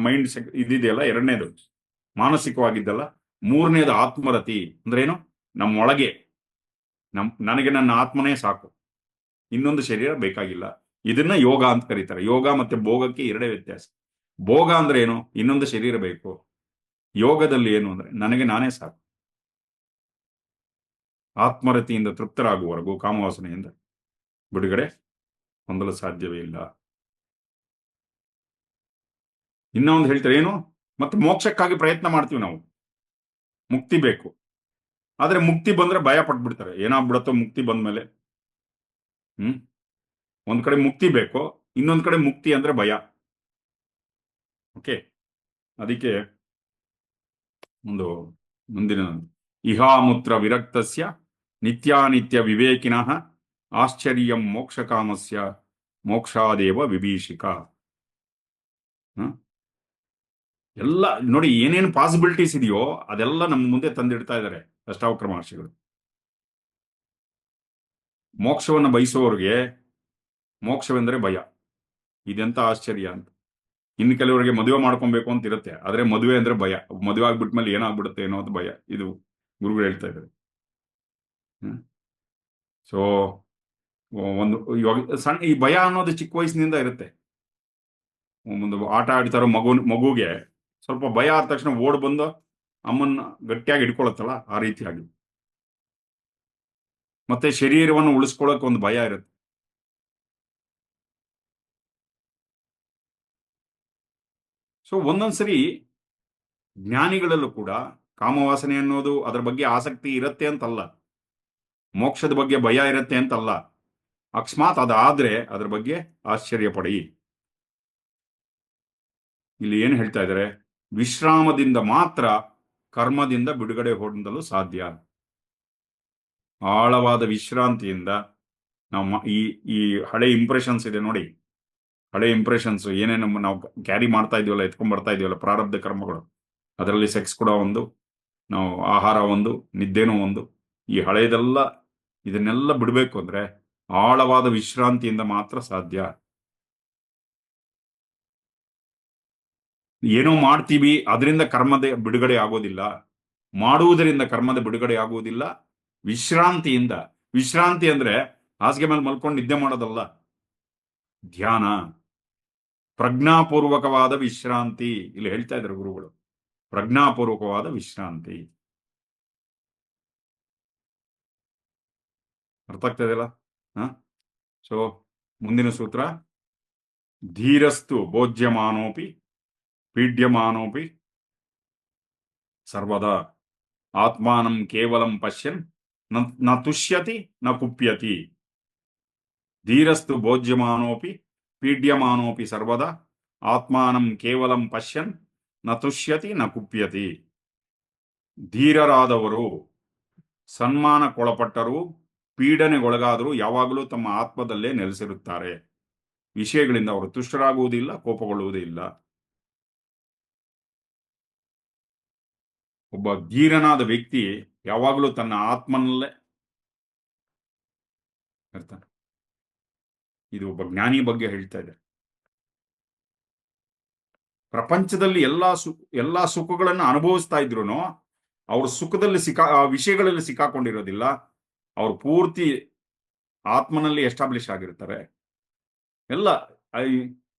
mind ಇದಿದೆಯಲ್ಲ, ಎರಡನೇದು ಮಾನಸಿಕವಾಗಿದ್ದಲ್ಲ. ಮೂರನೇದು ಆತ್ಮರತಿ ಅಂದ್ರೇನು? ನಮ್ಮೊಳಗೆ ನನಗೆ ನನ್ನ ಆತ್ಮನೇ ಸಾಕು, ಇನ್ನೊಂದು ಶರೀರ ಬೇಕಾಗಿಲ್ಲ. ಇದನ್ನ ಯೋಗ ಅಂತ ಕರೀತಾರೆ. ಯೋಗ ಮತ್ತೆ ಭೋಗಕ್ಕೆ ಎರಡೇ ವ್ಯತ್ಯಾಸ. ಭೋಗ ಅಂದ್ರೆ ಏನು? ಇನ್ನೊಂದು ಶರೀರ ಬೇಕು. ಯೋಗದಲ್ಲಿ ಏನು ಅಂದ್ರೆ ನನಗೆ ನಾನೇ ಸಾಕು. ಆತ್ಮರತಿಯಿಂದ ತೃಪ್ತರಾಗುವವರೆಗೂ ಕಾಮವಾಸನೆಯಿಂದ ಬಿಡುಗಡೆ ಹೊಂದಲು ಸಾಧ್ಯವೇ ಇಲ್ಲ. ಇನ್ನೊಂದು ಹೇಳ್ತಾರೆ, ಏನು? ಮತ್ತೆ ಮೋಕ್ಷಕ್ಕಾಗಿ ಪ್ರಯತ್ನ ಮಾಡ್ತೀವಿ ನಾವು, ಮುಕ್ತಿ ಬೇಕು. ಆದ್ರೆ ಮುಕ್ತಿ ಬಂದ್ರೆ ಭಯ ಪಟ್ಬಿಡ್ತಾರೆ, ಏನಾಗ್ಬಿಡತ್ತೋ ಮುಕ್ತಿ ಬಂದ್ಮೇಲೆ. ಒಂದ್ ಕಡೆ ಮುಕ್ತಿ ಬೇಕು, ಇನ್ನೊಂದ್ ಕಡೆ ಮುಕ್ತಿ ಅಂದ್ರೆ ಭಯ. ಓಕೆ, ಅದಕ್ಕೆ ಒಂದು ಮುಂದಿನ ಇಹಾಮೂತ್ರ ವಿರಕ್ತಸ್ಯ ನಿತ್ಯಾನಿತ್ಯ ವಿವೇಕಿನಃ ಆಶ್ಚರ್ಯಂ ಮೋಕ್ಷಕಾಮಸ್ಯ ಮೋಕ್ಷಾದೇವ ವಿಭೀಷಿಕ. ಎಲ್ಲ ನೋಡಿ, ಏನೇನು ಪಾಸಿಬಿಲಿಟೀಸ್ ಇದೆಯೋ ಅದೆಲ್ಲ ನಮ್ಮ ಮುಂದೆ ತಂದಿಡ್ತಾ ಇದ್ದಾರೆ ಅಷ್ಟಾವಕ್ರ ಮಹರ್ಷಿಗಳು. ಮೋಕ್ಷವನ್ನು ಬಯಸುವವರಿಗೆ ಮೋಕ್ಷವೆಂದರೆ ಭಯ. ಇದೆಂತ ಆಶ್ಚರ್ಯ ಅಂತ. ಇನ್ನು ಕೆಲವರಿಗೆ ಮದುವೆ ಮಾಡ್ಕೊಬೇಕು ಅಂತ ಇರುತ್ತೆ, ಆದ್ರೆ ಮದುವೆ ಅಂದ್ರೆ ಭಯ. ಮದುವೆ ಆಗ್ಬಿಟ್ಮೇಲೆ ಏನಾಗ್ಬಿಡುತ್ತೆ ಅನ್ನೋ ಭಯ. ಇದು ಗುರುಗಳು ಹೇಳ್ತಾ ಇದ್ದಾರೆ. ಸೊ ಒಂದು ಇವಾಗ ಸಣ್ಣ ಈ ಭಯ ಅನ್ನೋದು ಚಿಕ್ಕ ವಯಸ್ಸಿನಿಂದ ಇರುತ್ತೆ. ಒಂದು ಆಟ ಆಡ್ತಾರೋ ಮಗುಗೆ ಸ್ವಲ್ಪ ಭಯ ಆದ ತಕ್ಷಣ ಓಡ್ ಬಂದು ಅಮ್ಮನ್ನ ಗಟ್ಟಿಯಾಗಿ ಹಿಡ್ಕೊಳತ್ತಲ್ಲ, ಆ ರೀತಿಯಾಗಿ. ಮತ್ತೆ ಶರೀರವನ್ನು ಉಳಿಸ್ಕೊಳ್ಳೋಕೆ ಒಂದು ಭಯ ಇರುತ್ತೆ. ಸೊ ಒಂದೊಂದ್ಸರಿ ಜ್ಞಾನಿಗಳಲ್ಲೂ ಕೂಡ ಕಾಮವಾಸನೆ ಅನ್ನೋದು ಅದರ ಬಗ್ಗೆ ಆಸಕ್ತಿ ಇರುತ್ತೆ ಅಂತಲ್ಲ, ಮೋಕ್ಷದ ಬಗ್ಗೆ ಭಯ ಇರುತ್ತೆ ಅಂತಲ್ಲ. ಅಕಸ್ಮಾತ್ ಅದಾದ್ರೆ ಅದ್ರ ಬಗ್ಗೆ ಆಶ್ಚರ್ಯ ಪಡಿ. ಇಲ್ಲಿ ಏನು ಹೇಳ್ತಾ ಇದ್ದಾರೆ? ವಿಶ್ರಾಮದಿಂದ ಮಾತ್ರ ಕರ್ಮದಿಂದ ಬಿಡುಗಡೆ ಹೊಂದಲು ಸಾಧ್ಯ. ಆಳವಾದ ವಿಶ್ರಾಂತಿಯಿಂದ ನಾವು ಈ ಹಳೆ ಇಂಪ್ರೆಷನ್ಸ್ ಇದೆ ನೋಡಿ, ಹಳೆ ಇಂಪ್ರೆಷನ್ಸ್ ಏನೇನು ನಾವು ಕ್ಯಾರಿ ಮಾಡ್ತಾ ಇದೀವಲ್ಲ, ಎತ್ಕೊಂಡ್ ಬರ್ತಾ ಇದೀವಲ್ಲ, ಪ್ರಾರಬ್ಧ ಕರ್ಮಗಳು. ಅದರಲ್ಲಿ ಸೆಕ್ಸ್ ಕೂಡ ಒಂದು, ನಾವು ಆಹಾರ ಒಂದು, ನಿದ್ದೆನೂ ಒಂದು. ಈ ಹಳೆಯದೆಲ್ಲ ಇದನ್ನೆಲ್ಲ ಬಿಡಬೇಕು ಅಂದ್ರೆ ಆಳವಾದ ವಿಶ್ರಾಂತಿಯಿಂದ ಮಾತ್ರ ಸಾಧ್ಯ. ಏನೋ ಮಾಡ್ತೀವಿ ಅದರಿಂದ ಕರ್ಮದ ಬಿಡುಗಡೆ ಆಗೋದಿಲ್ಲ, ಮಾಡುವುದರಿಂದ ಕರ್ಮದ ಬಿಡುಗಡೆ ಆಗುವುದಿಲ್ಲ. ವಿಶ್ರಾಂತಿಯಿಂದ. ವಿಶ್ರಾಂತಿ ಅಂದ್ರೆ ಹಾಸಿಗೆ ಮೇಲೆ ಮಲ್ಕೊಂಡು ನಿದ್ದೆ ಮಾಡೋದಲ್ಲ. ಧ್ಯಾನ, ಪ್ರಜ್ಞಾಪೂರ್ವಕವಾದ ವಿಶ್ರಾಂತಿ. ಇಲ್ಲಿ ಹೇಳ್ತಾ ಇದ್ದಾರೆ ಗುರುಗಳು, ಪ್ರಜ್ಞಾಪೂರ್ವಕವಾದ ವಿಶ್ರಾಂತಿ. ಅರ್ಥ ಆಗ್ತಾ ಇದೆಯಲ್ಲ? ಸೊ ಮುಂದಿನ ಸೂತ್ರ, ಧೀರಸ್ತು ಭೋಜ್ಯಮಾನೋಪಿ ಪೀಡ್ಯಮಾನೋಪಿ ಸರ್ವದಾ ಆತ್ಮಾನಂ ಕೇವಲಂ ಪಶ್ಯನ್ ನ ತುಷ್ಯತಿ ನ ಕುಪ್ಯತಿ. ಧೀರಸ್ತು ಭೋಜ್ಯಮಾನೋಪಿ ಪೀಡ್ಯಮಾನೋಪಿ ಸರ್ವದಾ ಆತ್ಮಾನಂ ಕೇವಲಂ ಪಶ್ಯನ್ ನ ತುಷ್ಯತಿ ನ ಕುಪ್ಯತಿ. ಧೀರರಾದವರು ಸನ್ಮಾನಕ್ಕೊಳಪಟ್ಟರೂ ಪೀಡನೆಗೊಳಗಾದರೂ ಯಾವಾಗಲೂ ತಮ್ಮ ಆತ್ಮದಲ್ಲೇ ನೆಲೆಸಿರುತ್ತಾರೆ. ವಿಷಯಗಳಿಂದ ಅವರು ತುಷ್ಟರಾಗುವುದಿಲ್ಲ, ಕೋಪಗೊಳ್ಳುವುದಿಲ್ಲ. ಒಬ್ಬ ಧೀರನಾದ ವ್ಯಕ್ತಿ ಯಾವಾಗಲೂ ತನ್ನ ಆತ್ಮನಲ್ಲೇ ಇರ್ತಾನೆ. ಇದು ಒಬ್ಬ ಜ್ಞಾನಿ ಬಗ್ಗೆ ಹೇಳ್ತಾ ಇದೆ. ಪ್ರಪಂಚದಲ್ಲಿ ಎಲ್ಲಾ ಸುಖಗಳನ್ನು ಅನುಭವಿಸ್ತಾ ಇದ್ರು ಅವ್ರ ಸುಖದಲ್ಲಿ ವಿಷಯಗಳಲ್ಲಿ ಸಿಕ್ಕಾಕೊಂಡಿರೋದಿಲ್ಲ. ಅವ್ರು ಪೂರ್ತಿ ಆತ್ಮನಲ್ಲಿ ಎಸ್ಟಾಬ್ಲಿಷ್ ಆಗಿರ್ತಾರೆ.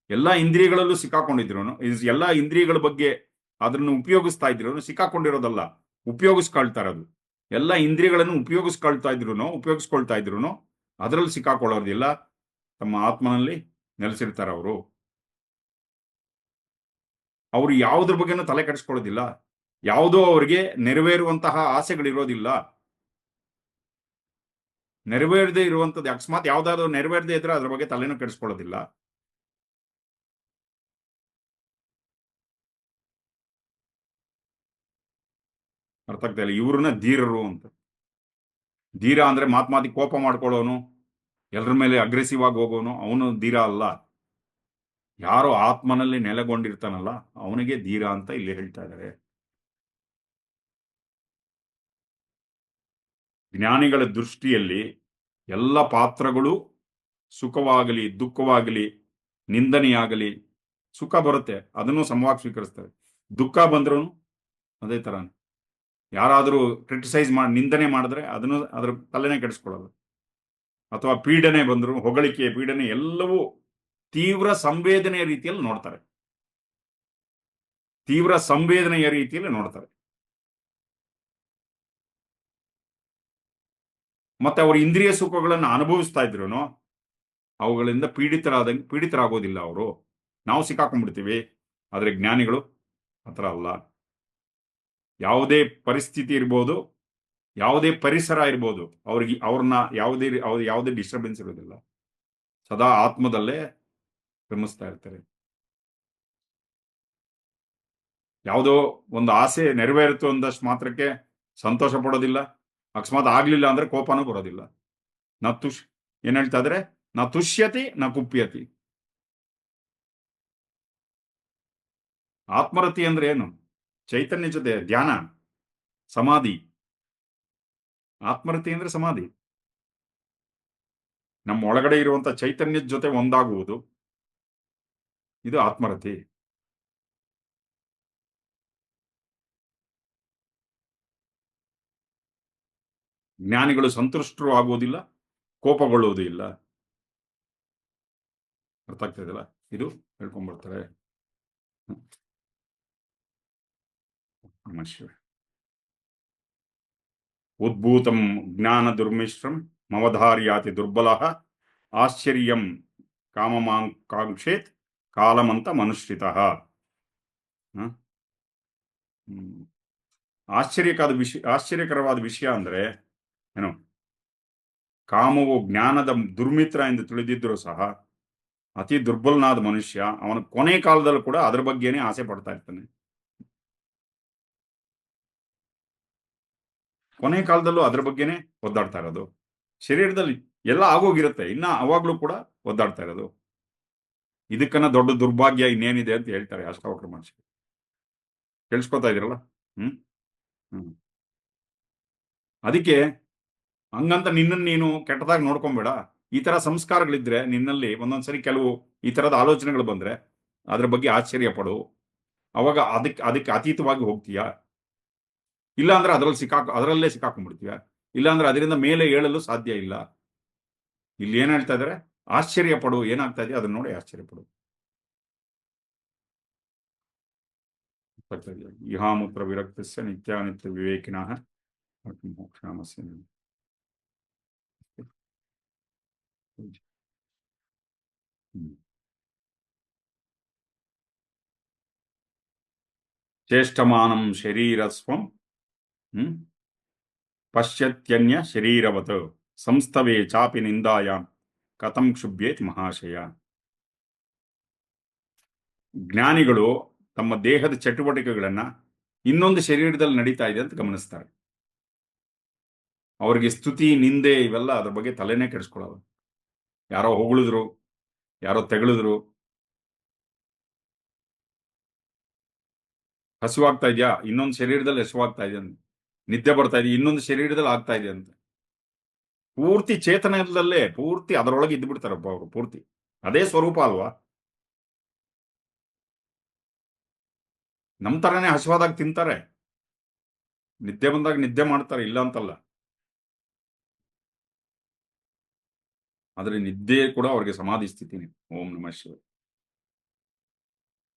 ಎಲ್ಲ ಇಂದ್ರಿಯಗಳಲ್ಲೂ ಸಿಕ್ಕಾಕೊಂಡಿದ್ರು, ಎಲ್ಲ ಇಂದ್ರಿಯಗಳ ಬಗ್ಗೆ ಅದನ್ನು ಉಪಯೋಗಿಸ್ತಾ ಇದ್ರು, ಸಿಕ್ಕಾಕೊಂಡಿರೋದಲ್ಲ, ಉಪಯೋಗಿಸ್ಕೊಳ್ತಾ ಇರೋದು. ಎಲ್ಲ ಇಂದ್ರಿಯಗಳನ್ನು ಉಪಯೋಗಿಸ್ಕೊಳ್ತಾ ಇದ್ರು ಅದರಲ್ಲಿ ಸಿಕ್ಕಾಕೊಳ್ಳೋದಿಲ್ಲ. ತಮ್ಮ ಆತ್ಮನಲ್ಲಿ ನೆಲೆಸಿರ್ತಾರೆ ಅವರು ಯಾವುದ್ರ ಬಗ್ಗೆನೂ ತಲೆ ಕೆಡಿಸ್ಕೊಳ್ಳೋದಿಲ್ಲ. ಯಾವುದೋ ಅವರಿಗೆ ನೆರವೇರುವಂತಹ ಆಸೆಗಳಿರೋದಿಲ್ಲ. ನೆರವೇರದೆ ಇರುವಂತದ್ದು ಅಕಸ್ಮಾತ್ ಯಾವ್ದಾದ್ರು ನೆರವೇರದೆ ಇದ್ರೆ ಅದ್ರ ಬಗ್ಗೆ ತಲೆನೂ ಕೆಡಿಸ್ಕೊಳ್ಳೋದಿಲ್ಲ. ಅರ್ಥ ಆಗ್ತಾ ಇಲ್ಲ? ಇವ್ರನ್ನ ಧೀರರು ಅಂತ. ಧೀರ ಅಂದ್ರೆ ಮಾತಿ ಕೋಪ ಮಾಡ್ಕೊಳ್ಳೋನು, ಎಲ್ಲರ ಮೇಲೆ ಅಗ್ರೆಸಿವ್ ಆಗಿ ಹೋಗೋನು, ಅವನು ಧೀರ ಅಲ್ಲ. ಯಾರೋ ಆತ್ಮನಲ್ಲಿ ನೆಲೆಗೊಂಡಿರ್ತಾನಲ್ಲ ಅವನಿಗೆ ಧೀರ ಅಂತ ಇಲ್ಲಿ ಹೇಳ್ತಾ ಇದ್ದಾರೆ. ಜ್ಞಾನಿಗಳ ದೃಷ್ಟಿಯಲ್ಲಿ ಎಲ್ಲ ಪಾತ್ರಗಳು ಸುಖವಾಗಲಿ ದುಃಖವಾಗಲಿ ನಿಂದನೆಯಾಗಲಿ, ಸುಖ ಬರುತ್ತೆ ಅದನ್ನು ಸಮವಾಗಿ ಸ್ವೀಕರಿಸ್ತಾರೆ, ದುಃಖ ಬಂದ್ರು ಅದೇ ತರ. ಯಾರಾದರೂ ಕ್ರಿಟಿಸೈಸ್ ನಿಂದನೆ ಮಾಡಿದ್ರೆ ಅದನ್ನು ಅದ್ರ ತಲೆನೇ ಕೆಡಿಸ್ಕೊಳ್ಳೋದು. ಅಥವಾ ಪೀಡನೆ ಬಂದ್ರು, ಹೊಗಳಿಕೆ ಪೀಡನೆ ಎಲ್ಲವೂ ತೀವ್ರ ಸಂವೇದನೆಯ ರೀತಿಯಲ್ಲಿ ನೋಡ್ತಾರೆ. ಮತ್ತೆ ಅವರು ಇಂದ್ರಿಯ ಸುಖಗಳನ್ನು ಅನುಭವಿಸ್ತಾ ಇದ್ರು ಅವುಗಳಿಂದ ಪೀಡಿತರಾಗೋದಿಲ್ಲ ಅವರು. ನಾವು ಸಿಕ್ಕಾಕೊಂಡ್ಬಿಡ್ತೀವಿ. ಆದ್ರೆ ಜ್ಞಾನಿಗಳು ಆತರ ಅಲ್ಲ. ಯಾವುದೇ ಪರಿಸ್ಥಿತಿ ಇರ್ಬೋದು, ಯಾವುದೇ ಪರಿಸರ ಇರ್ಬೋದು, ಅವ್ರನ್ನ ಯಾವುದೇ ಡಿಸ್ಟರ್ಬೆನ್ಸ್ ಇರೋದಿಲ್ಲ. ಸದಾ ಆತ್ಮದಲ್ಲೇ ಕ್ರಮಿಸ್ತಾ ಇರ್ತಾರೆ. ಯಾವುದೋ ಒಂದು ಆಸೆ ನೆರವೇರಿತು ಅಂದಷ್ಟು ಮಾತ್ರಕ್ಕೆ ಸಂತೋಷ ಪಡೋದಿಲ್ಲ. ಅಕಸ್ಮಾತ್ ಆಗ್ಲಿಲ್ಲ ಅಂದ್ರೆ ಕೋಪನೂ ಬರೋದಿಲ್ಲ. ಏನ್ ಹೇಳ್ತಾ ಇದ್ರೆ, ನ ತುಷ್ಯತಿ ನ ಕುಪ್ಯತಿ. ಆತ್ಮರತಿ ಅಂದ್ರೆ ಏನು? ಚೈತನ್ಯ ಜೊತೆ ಧ್ಯಾನ, ಸಮಾಧಿ. ಆತ್ಮರತಿ ಅಂದ್ರೆ ಸಮಾಧಿ. ನಮ್ಮ ಒಳಗಡೆ ಇರುವಂತ ಚೈತನ್ಯದ ಜೊತೆ ಒಂದಾಗುವುದು, ಇದು ಆತ್ಮರತಿ. ಜ್ಞಾನಿಗಳು ಸಂತುಷ್ಟರು ಆಗುವುದಿಲ್ಲ, ಕೋಪಗೊಳ್ಳುವುದೂ ಇಲ್ಲ. ಅರ್ಥ ಆಗ್ತದಲ್ಲ? ಇದು ಹೇಳ್ಕೊಂಡ್ಬರ್ತಾರೆ. ಉದ್ಭೂತಂ ಜ್ಞಾನ ದುರ್ಮಿಶ್ರಂ ಮವಧಾರ್ಯಾತಿ ದುರ್ಬಲ ಆಶ್ಚರ್ಯಂ ಕಾಮಮಾಂಕಾಂಕ್ಷೇತ್ ಕಾಲಮಂತ ಮನುಷ್ಠಿತ. ಆಶ್ಚರ್ಯಕರವಾದ ವಿಷಯ ಅಂದ್ರೆ ಏನು? ಕಾಮವು ಜ್ಞಾನದ ದುರ್ಮಿತ್ರ ಎಂದು ತಿಳಿದಿದ್ದರೂ ಸಹ ಅತಿ ದುರ್ಬಲನಾದ ಮನುಷ್ಯ ಅವನ ಕೊನೆ ಕಾಲದಲ್ಲೂ ಕೂಡ ಅದರ ಬಗ್ಗೆನೇ ಆಸೆ ಪಡ್ತಾ ಇರ್ತಾನೆ. ಕೊನೆ ಕಾಲದಲ್ಲೂ ಅದ್ರ ಬಗ್ಗೆನೇ ಒದ್ದಾಡ್ತಾ ಇರೋದು. ಶರೀರದಲ್ಲಿ ಎಲ್ಲ ಆಗೋಗಿರುತ್ತೆ, ಇನ್ನ ಅವಾಗ್ಲೂ ಕೂಡ ಒದ್ದಾಡ್ತಾ ಇರೋದು. ಇದಕ್ಕನ್ನ ದೊಡ್ಡ ದುರ್ಭಾಗ್ಯ ಇನ್ನೇನಿದೆ ಅಂತ ಹೇಳ್ತಾರೆ ಅಷ್ಟಾವಕ್ರ ಮನುಷ್ಯ. ಕೇಳಿಸ್ಕೊತಾ ಇದಿರಲ್ಲ? ಅದಕ್ಕೆ ಹಂಗಂತ ನಿನ್ನನ್ನು ನೀನು ಕೆಟ್ಟದಾಗಿ ನೋಡ್ಕೊಂಬೇಡ. ಈ ತರ ಸಂಸ್ಕಾರಗಳಿದ್ರೆ ನಿನ್ನಲ್ಲಿ ಒಂದೊಂದ್ಸರಿ ಕೆಲವು ಈ ತರದ ಆಲೋಚನೆಗಳು ಬಂದ್ರೆ ಅದ್ರ ಬಗ್ಗೆ ಆಶ್ಚರ್ಯ ಪಡು. ಅವಾಗ ಅದಕ್ಕೆ ಅತೀತವಾಗಿ ಹೋಗ್ತೀಯ. ಇಲ್ಲ ಅಂದ್ರೆ ಅದರಲ್ಲೇ ಸಿಕ್ಕಾಕೊಂಡ್ಬಿಡ್ತೀಯ. ಇಲ್ಲ ಅಂದ್ರೆ ಅದರಿಂದ ಮೇಲೆ ಏಳಲು ಸಾಧ್ಯ ಇಲ್ಲ. ಇಲ್ಲಿ ಏನ್ ಹೇಳ್ತಾ ಇದಾರೆ? ಆಶ್ಚರ್ಯ ಪಡು, ಏನಾಗ್ತಾ ಇದೆಯೋ ಅದನ್ನ ನೋಡಿ ಆಶ್ಚರ್ಯ ಪಡು. ಇಹಾಮೂತ್ರ ವಿರಕ್ತಸ್ಯ ನಿತ್ಯಾನಿತ್ಯ ವಿವೇಕಿನಃ ಮೋಕ್ಷಾಮಸ್ಯ. ಚೇಷ್ಟಮಾನಂ ಶರೀರಸ್ವಂ ಪಶ್ಯತ್ಯನ್ಯ ಶರೀರವತ್ ಸಂಸ್ಥವೇ ಚಾಪಿ ನಿಂದಾಯಾಂ ಕಥಂ ಕ್ಷುಭ್ಯೇತ್ ಮಹಾಶಯ. ಜ್ಞಾನಿಗಳು ತಮ್ಮ ದೇಹದ ಚಟುವಟಿಕೆಗಳನ್ನ ಇನ್ನೊಂದು ಶರೀರದಲ್ಲಿ ನಡೀತಾ ಇದೆ ಅಂತ ಗಮನಿಸ್ತಾರೆ. ಅವರಿಗೆ ಸ್ತುತಿ, ನಿಂದೆ ಇವೆಲ್ಲ ಅದ್ರ ಬಗ್ಗೆ ತಲೆನೇ ಕೆಡಿಸ್ಕೊಳ್ಳೋದು. ಯಾರೋ ಹೊಗಳಿದ್ರು, ಯಾರೋ ತೆಗಳಿದ್ರು, ಹಸುವಾಗ್ತಾ ಇದೆಯಾ, ಇನ್ನೊಂದು ಶರೀರದಲ್ಲಿ ಹಸುವಾಗ್ತಾ ಇದೆ ಅಂತ. ನಿದ್ದೆ ಬರ್ತಾ ಇದೆಯಾ, ಇನ್ನೊಂದು ಶರೀರದಲ್ಲಿ ಆಗ್ತಾ ಇದೆ ಅಂತ. ಪೂರ್ತಿ ಚೇತನದಲ್ಲೇ ಪೂರ್ತಿ ಅದರೊಳಗೆ ಇದ್ದು ಬಿಡ್ತಾರಪ್ಪ ಅವರು. ಪೂರ್ತಿ ಅದೇ ಸ್ವರೂಪ ಅಲ್ವಾ. ನಮ್ ತರನೇ ಹಸುವಾದಾಗ ತಿಂತಾರೆ, ನಿದ್ದೆ ಬಂದಾಗ ನಿದ್ದೆ ಮಾಡ್ತಾರೆ, ಇಲ್ಲ ಅಂತಲ್ಲ. ಆದ್ರೆ ನಿದ್ದೆ ಕೂಡ ಅವ್ರಿಗೆ ಸಮಾಧಿ ಸ್ಥಿತಿನೇ. ಓಂ ನಮಃ ಶಿವಾಯ.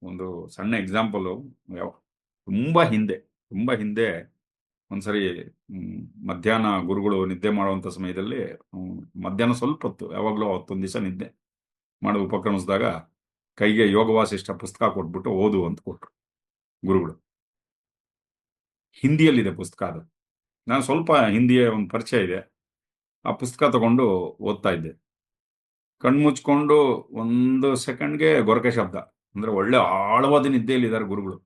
ಒಂದು ಸಣ್ಣ ಎಕ್ಸಾಂಪಲ್. ತುಂಬಾ ಹಿಂದೆ ಒಂದ್ಸರಿ ಮಧ್ಯಾಹ್ನ ಗುರುಗಳು ನಿದ್ದೆ ಮಾಡುವಂತ ಸಮಯದಲ್ಲಿ ಮಧ್ಯಾಹ್ನ ಸ್ವಲ್ಪ ಹೊತ್ತು ಯಾವಾಗ್ಲೂ ಅವತ್ತೊಂದ್ ದಿವಸ ನಿದ್ದೆ ಮಾಡೋ ಉಪಕ್ರಮಿಸಿದಾಗ ಕೈಗೆ ಯೋಗ ವಾಸಿಷ್ಠ ಪುಸ್ತಕ ಕೊಟ್ಬಿಟ್ಟು ಓದು ಅಂತ ಕೊಟ್ರು ಗುರುಗಳು. ಹಿಂದಿಯಲ್ಲಿದೆ ಪುಸ್ತಕ. ಅದು ನಾನು ಸ್ವಲ್ಪ ಹಿಂದಿಯ ಒಂದು ಪರಿಚಯ ಇದೆ. ಆ ಪುಸ್ತಕ ತಗೊಂಡು ಓದ್ತಾ ಇದ್ದೆ. ಕಣ್ಮುಚ್ಕೊಂಡು 1 ಸೆಕೆಂಡ್ಗೆ ಗೊರಕೆ ಶಬ್ದ. ಅಂದ್ರೆ ಒಳ್ಳೆ ಆಳವಾದ ನಿದ್ದೆಯಲ್ಲಿದ್ದಾರೆ ಗುರುಗಳು.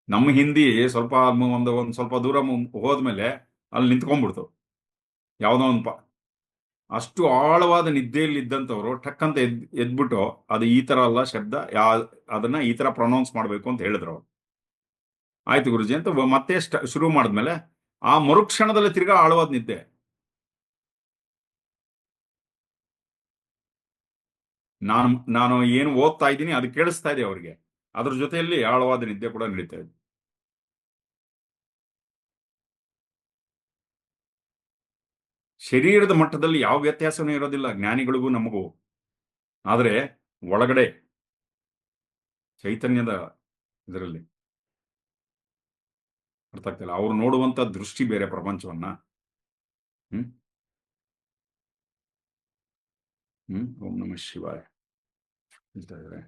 ನಮ್ಮ ಹಿಂದಿ ಸ್ವಲ್ಪ ಒಂದ್ ಸ್ವಲ್ಪ ದೂರ ಹೋದ್ಮೇಲೆ ಅಲ್ಲಿ ನಿಂತ್ಕೊಂಡ್ಬಿಡ್ತು. ಯಾವ್ದೋ ಒಂದು ಅಷ್ಟು ಆಳವಾದ ನಿದ್ದೆಯಲ್ಲಿ ಇದ್ದಂಥವ್ರು ಟಕ್ ಅಂತ ಎದ್ಬಿಟ್ಟು ಅದು ಈ ತರ ಅಲ್ಲ ಶಬ್ದ, ಅದನ್ನ ಈ ತರ ಪ್ರೊನೌನ್ಸ್ ಮಾಡ್ಬೇಕು ಅಂತ ಹೇಳಿದ್ರು ಅವ್ರು. ಆಯ್ತು ಗುರುಜಿ ಅಂತ ಮತ್ತೆ ಶುರು ಮಾಡಿದ್ಮೇಲೆ ಆ ಮರುಕ್ಷಣದಲ್ಲಿ ತಿರ್ಗಾ ಆಳವಾದ ನಿದ್ದೆ. ನಾನು ಏನು ಓದ್ತಾ ಇದ್ದೀನಿ ಅದು ಕೇಳಿಸ್ತಾ ಇದೆ ಅವ್ರಿಗೆ. ಅದ್ರ ಜೊತೆಯಲ್ಲಿ ಆಳವಾದ ನಿದ್ದೆ ಕೂಡ ನಡೀತಾ ಇದೆ. ಶರೀರದ ಮಟ್ಟದಲ್ಲಿ ಯಾವ ವ್ಯತ್ಯಾಸನೂ ಇರೋದಿಲ್ಲ ಜ್ಞಾನಿಗಳಿಗೂ ನಮಗೂ. ಆದ್ರೆ ಒಳಗಡೆ ಚೈತನ್ಯದ ಇದರಲ್ಲಿ ಅರ್ಥ ಆಗ್ತಿಲ್ಲ. ಅವ್ರು ನೋಡುವಂತ ದೃಷ್ಟಿ ಬೇರೆ ಪ್ರಪಂಚವನ್ನ. ಓಂ ನಮಃ ಶಿವಾಯ ಹೇಳ್ತಾ ಇದ್ದಾರೆ.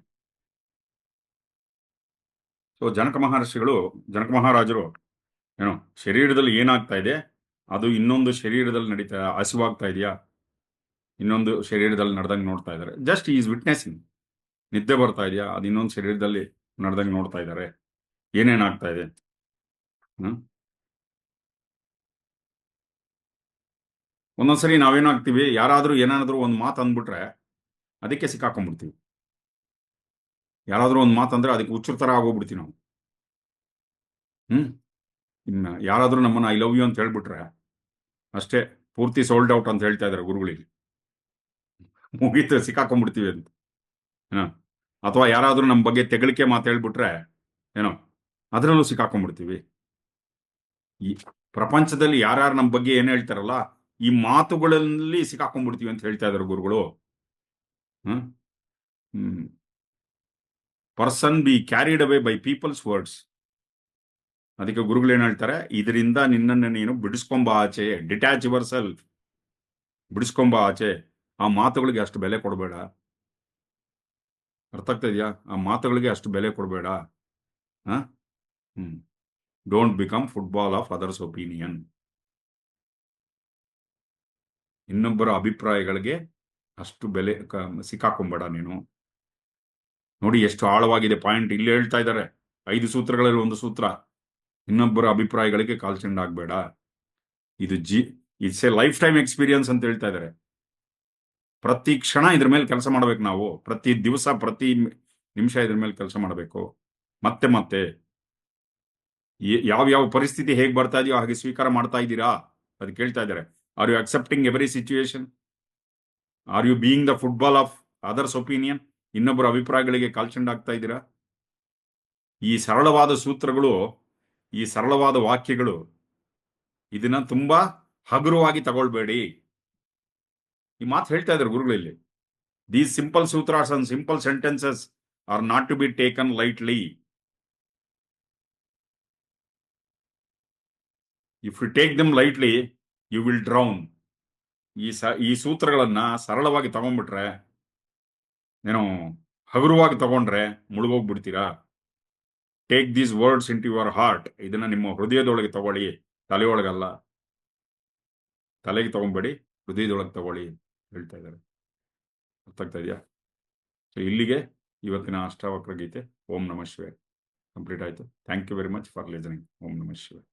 ಸೊ ಜನಕ ಮಹಾರಾಜರು ಏನೋ ಶರೀರದಲ್ಲಿ ಏನಾಗ್ತಾ ಇದೆ ಅದು ಇನ್ನೊಂದು ಶರೀರದಲ್ಲಿ ನಡೀತಾ, ಹಸಿವಾಗ್ತಾ ಇದೆಯಾ ಇನ್ನೊಂದು ಶರೀರದಲ್ಲಿ ನಡೆದಂಗೆ ನೋಡ್ತಾ ಇದ್ದಾರೆ. Just is witnessing. ನಿದ್ದೆ ಬರ್ತಾ ಇದೆಯಾ ಅದು ಇನ್ನೊಂದು ಶರೀರದಲ್ಲಿ ನಡೆದಂಗೆ ನೋಡ್ತಾ ಇದ್ದಾರೆ. ಏನೇನಾಗ್ತಾ ಇದೆ. ಒಂದೊಂದ್ಸರಿ ನಾವೇನಾಗ್ತೀವಿ, ಯಾರಾದ್ರೂ ಏನಾದ್ರೂ ಒಂದು ಮಾತು ಅಂದ್ಬಿಟ್ರೆ ಅದಕ್ಕೆ ಸಿಕ್ಕಾಕೊಂಡ್ಬಿಡ್ತೀವಿ. ಯಾರಾದ್ರೂ ಒಂದು ಮಾತಂದ್ರೆ ಅದಕ್ಕೆ ಹುಚ್ಚರ ತರ ಆಗೋಗ್ಬಿಡ್ತೀವಿ ನಾವು. ಇನ್ನ ಯಾರಾದ್ರೂ ನಮ್ಮನ್ನ ಐ ಲವ್ ಯು ಅಂತ ಹೇಳ್ಬಿಟ್ರೆ ಅಷ್ಟೇ, ಪೂರ್ತಿ ಸೋಲ್ಡ್ ಔಟ್ ಅಂತ ಹೇಳ್ತಾ ಇದಾರೆ ಗುರುಗಳಿಗೆ. ಮುಗೀತು, ಸಿಕ್ಕಾಕೊಂಡ್ಬಿಡ್ತೀವಿ ಅಂತ. ಅಥವಾ ಯಾರಾದ್ರೂ ನಮ್ಮ ಬಗ್ಗೆ ತೆಗಳಿಕೆ ಮಾತು ಹೇಳ್ಬಿಟ್ರೆ ಏನೋ ಅದರಲ್ಲೂ ಸಿಕ್ಕಾಕೊಂಡ್ಬಿಡ್ತೀವಿ. ಈ ಪ್ರಪಂಚದಲ್ಲಿ ಯಾರ್ಯಾರು ನಮ್ಮ ಬಗ್ಗೆ ಏನ್ ಹೇಳ್ತಾರಲ್ಲ ಈ ಮಾತುಗಳಲ್ಲಿ ಸಿಕ್ಕಾಕೊಂಡ್ಬಿಡ್ತೀವಿ ಅಂತ ಹೇಳ್ತಾ ಇದಾರೆ ಗುರುಗಳು. Person be carried away by people's words. ಅದಕ್ಕೆ ಗುರುಗಳು ಏನ್ ಹೇಳ್ತಾರೆ, ಇದರಿಂದ ನಿನ್ನನ್ನು ನೀನು ಬಿಡಿಸ್ಕೊಂಬ ಆಚೆ, ಡಿಟ್ಯಾಚ್ ಯುವರ್ ಸೆಲ್ಫ್, ಬಿಡಿಸ್ಕೊಂಬ ಆಚೆ. ಆ ಮಾತುಗಳಿಗೆ ಅಷ್ಟು ಬೆಲೆ ಕೊಡಬೇಡ. ಅರ್ಥ ಆಗ್ತಾ ಇದೆಯಾ? ಆ ಮಾತುಗಳಿಗೆ ಅಷ್ಟು ಬೆಲೆ ಕೊಡಬೇಡ. Don't become football of others opinion. ಇನ್ನೊಬ್ಬರ ಅಭಿಪ್ರಾಯಗಳಿಗೆ ಅಷ್ಟು ಬೆಲೆ ಸಿಕ್ಕಾಕೊಂಬೇಡ ನೀನು. ನೋಡಿ ಎಷ್ಟು ಆಳವಾಗಿದೆ ಪಾಯಿಂಟ್. ಇಲ್ಲಿ ಹೇಳ್ತಾ ಇದ್ದಾರೆ 5 ಸೂತ್ರಗಳಲ್ಲಿ ಒಂದು ಸೂತ್ರ, ಇನ್ನೊಬ್ಬರ ಅಭಿಪ್ರಾಯಗಳಿಗೆ ಕಾಲ್ಚೆಂಡಾಗಬೇಡ. ಇದು it's A life time experience ಅಂತ ಹೇಳ್ತಾ ಇದ್ದಾರೆ. ಪ್ರತಿ ಕ್ಷಣ ಇದ್ರ ಮೇಲೆ ಕೆಲಸ ಮಾಡ್ಬೇಕು ನಾವು. ಪ್ರತಿ ದಿವಸ ಪ್ರತಿ ನಿಮಿಷ ಇದ್ರ ಮೇಲೆ ಕೆಲಸ ಮಾಡಬೇಕು. ಮತ್ತೆ ಮತ್ತೆ ಯಾವ ಪರಿಸ್ಥಿತಿ ಹೇಗೆ ಬರ್ತಾ ಇದೆಯೋ ಹಾಗೆ ಸ್ವೀಕಾರ ಮಾಡ್ತಾ ಇದ್ದೀರಾ ಅದು ಕೇಳ್ತಾ ಇದ್ದಾರೆ. Are you accepting every situation? Are you being the football of others opinion? ಇನ್ನೊಬ್ಬರ ಅಭಿಪ್ರಾಯಗಳಿಗೆ ಕಾಲ್ಚೆಂಡಾಗ್ತಾ ಇದ್ದೀರಾ? ಈ ಸರಳವಾದ ಸೂತ್ರಗಳು, ಈ ಸರಳವಾದ ವಾಕ್ಯಗಳು, ಇದನ್ನ ತುಂಬಾ ಹಗುರವಾಗಿ ತಗೊಳ್ಬೇಡಿ. ಈ ಮಾತು ಹೇಳ್ತಾ ಇದ್ದಾರೆ ಗುರುಗಳಲ್ಲಿ. These simple sutras and simple sentences are not to be taken lightly. If you take them lightly, you will drown. ಈ ಸೂತ್ರಗಳನ್ನ ಸರಳವಾಗಿ ತಗೊಂಡ್ಬಿಟ್ರೆ, ಏನೋ ಹಗುರವಾಗಿ ತಗೊಂಡ್ರೆ ಮುಳುಗೋಗ್ಬಿಡ್ತೀರಾ. Take these words into your heart. ಇದನ್ನ ನಿಮ್ಮ ಹೃದಯದೊಳಗೆ ತಗೊಳ್ಳಿ, ತಲೆಯೊಳಗಲ್ಲ. ತಲೆಗೆ ತಗೊಂಬೇಡಿ, ಹೃದಯದೊಳಗೆ ತಗೊಳ್ಳಿ ಹೇಳ್ತಾ ಇದ್ದಾರೆ. ಅರ್ಥ ಆಗ್ತಾ ಇದೆಯಾ? ಸೊ ಇಲ್ಲಿಗೆ ಇವತ್ತಿನ ಅಷ್ಟಾವಕ್ರ ಗೀತೆ ಓಂ ನಮಃ ಶಿವಾಯ ಕಂಪ್ಲೀಟ್ ಆಯಿತು. Thank you very much for listening. ಓಂ ನಮಃ ಶಿವಾಯ.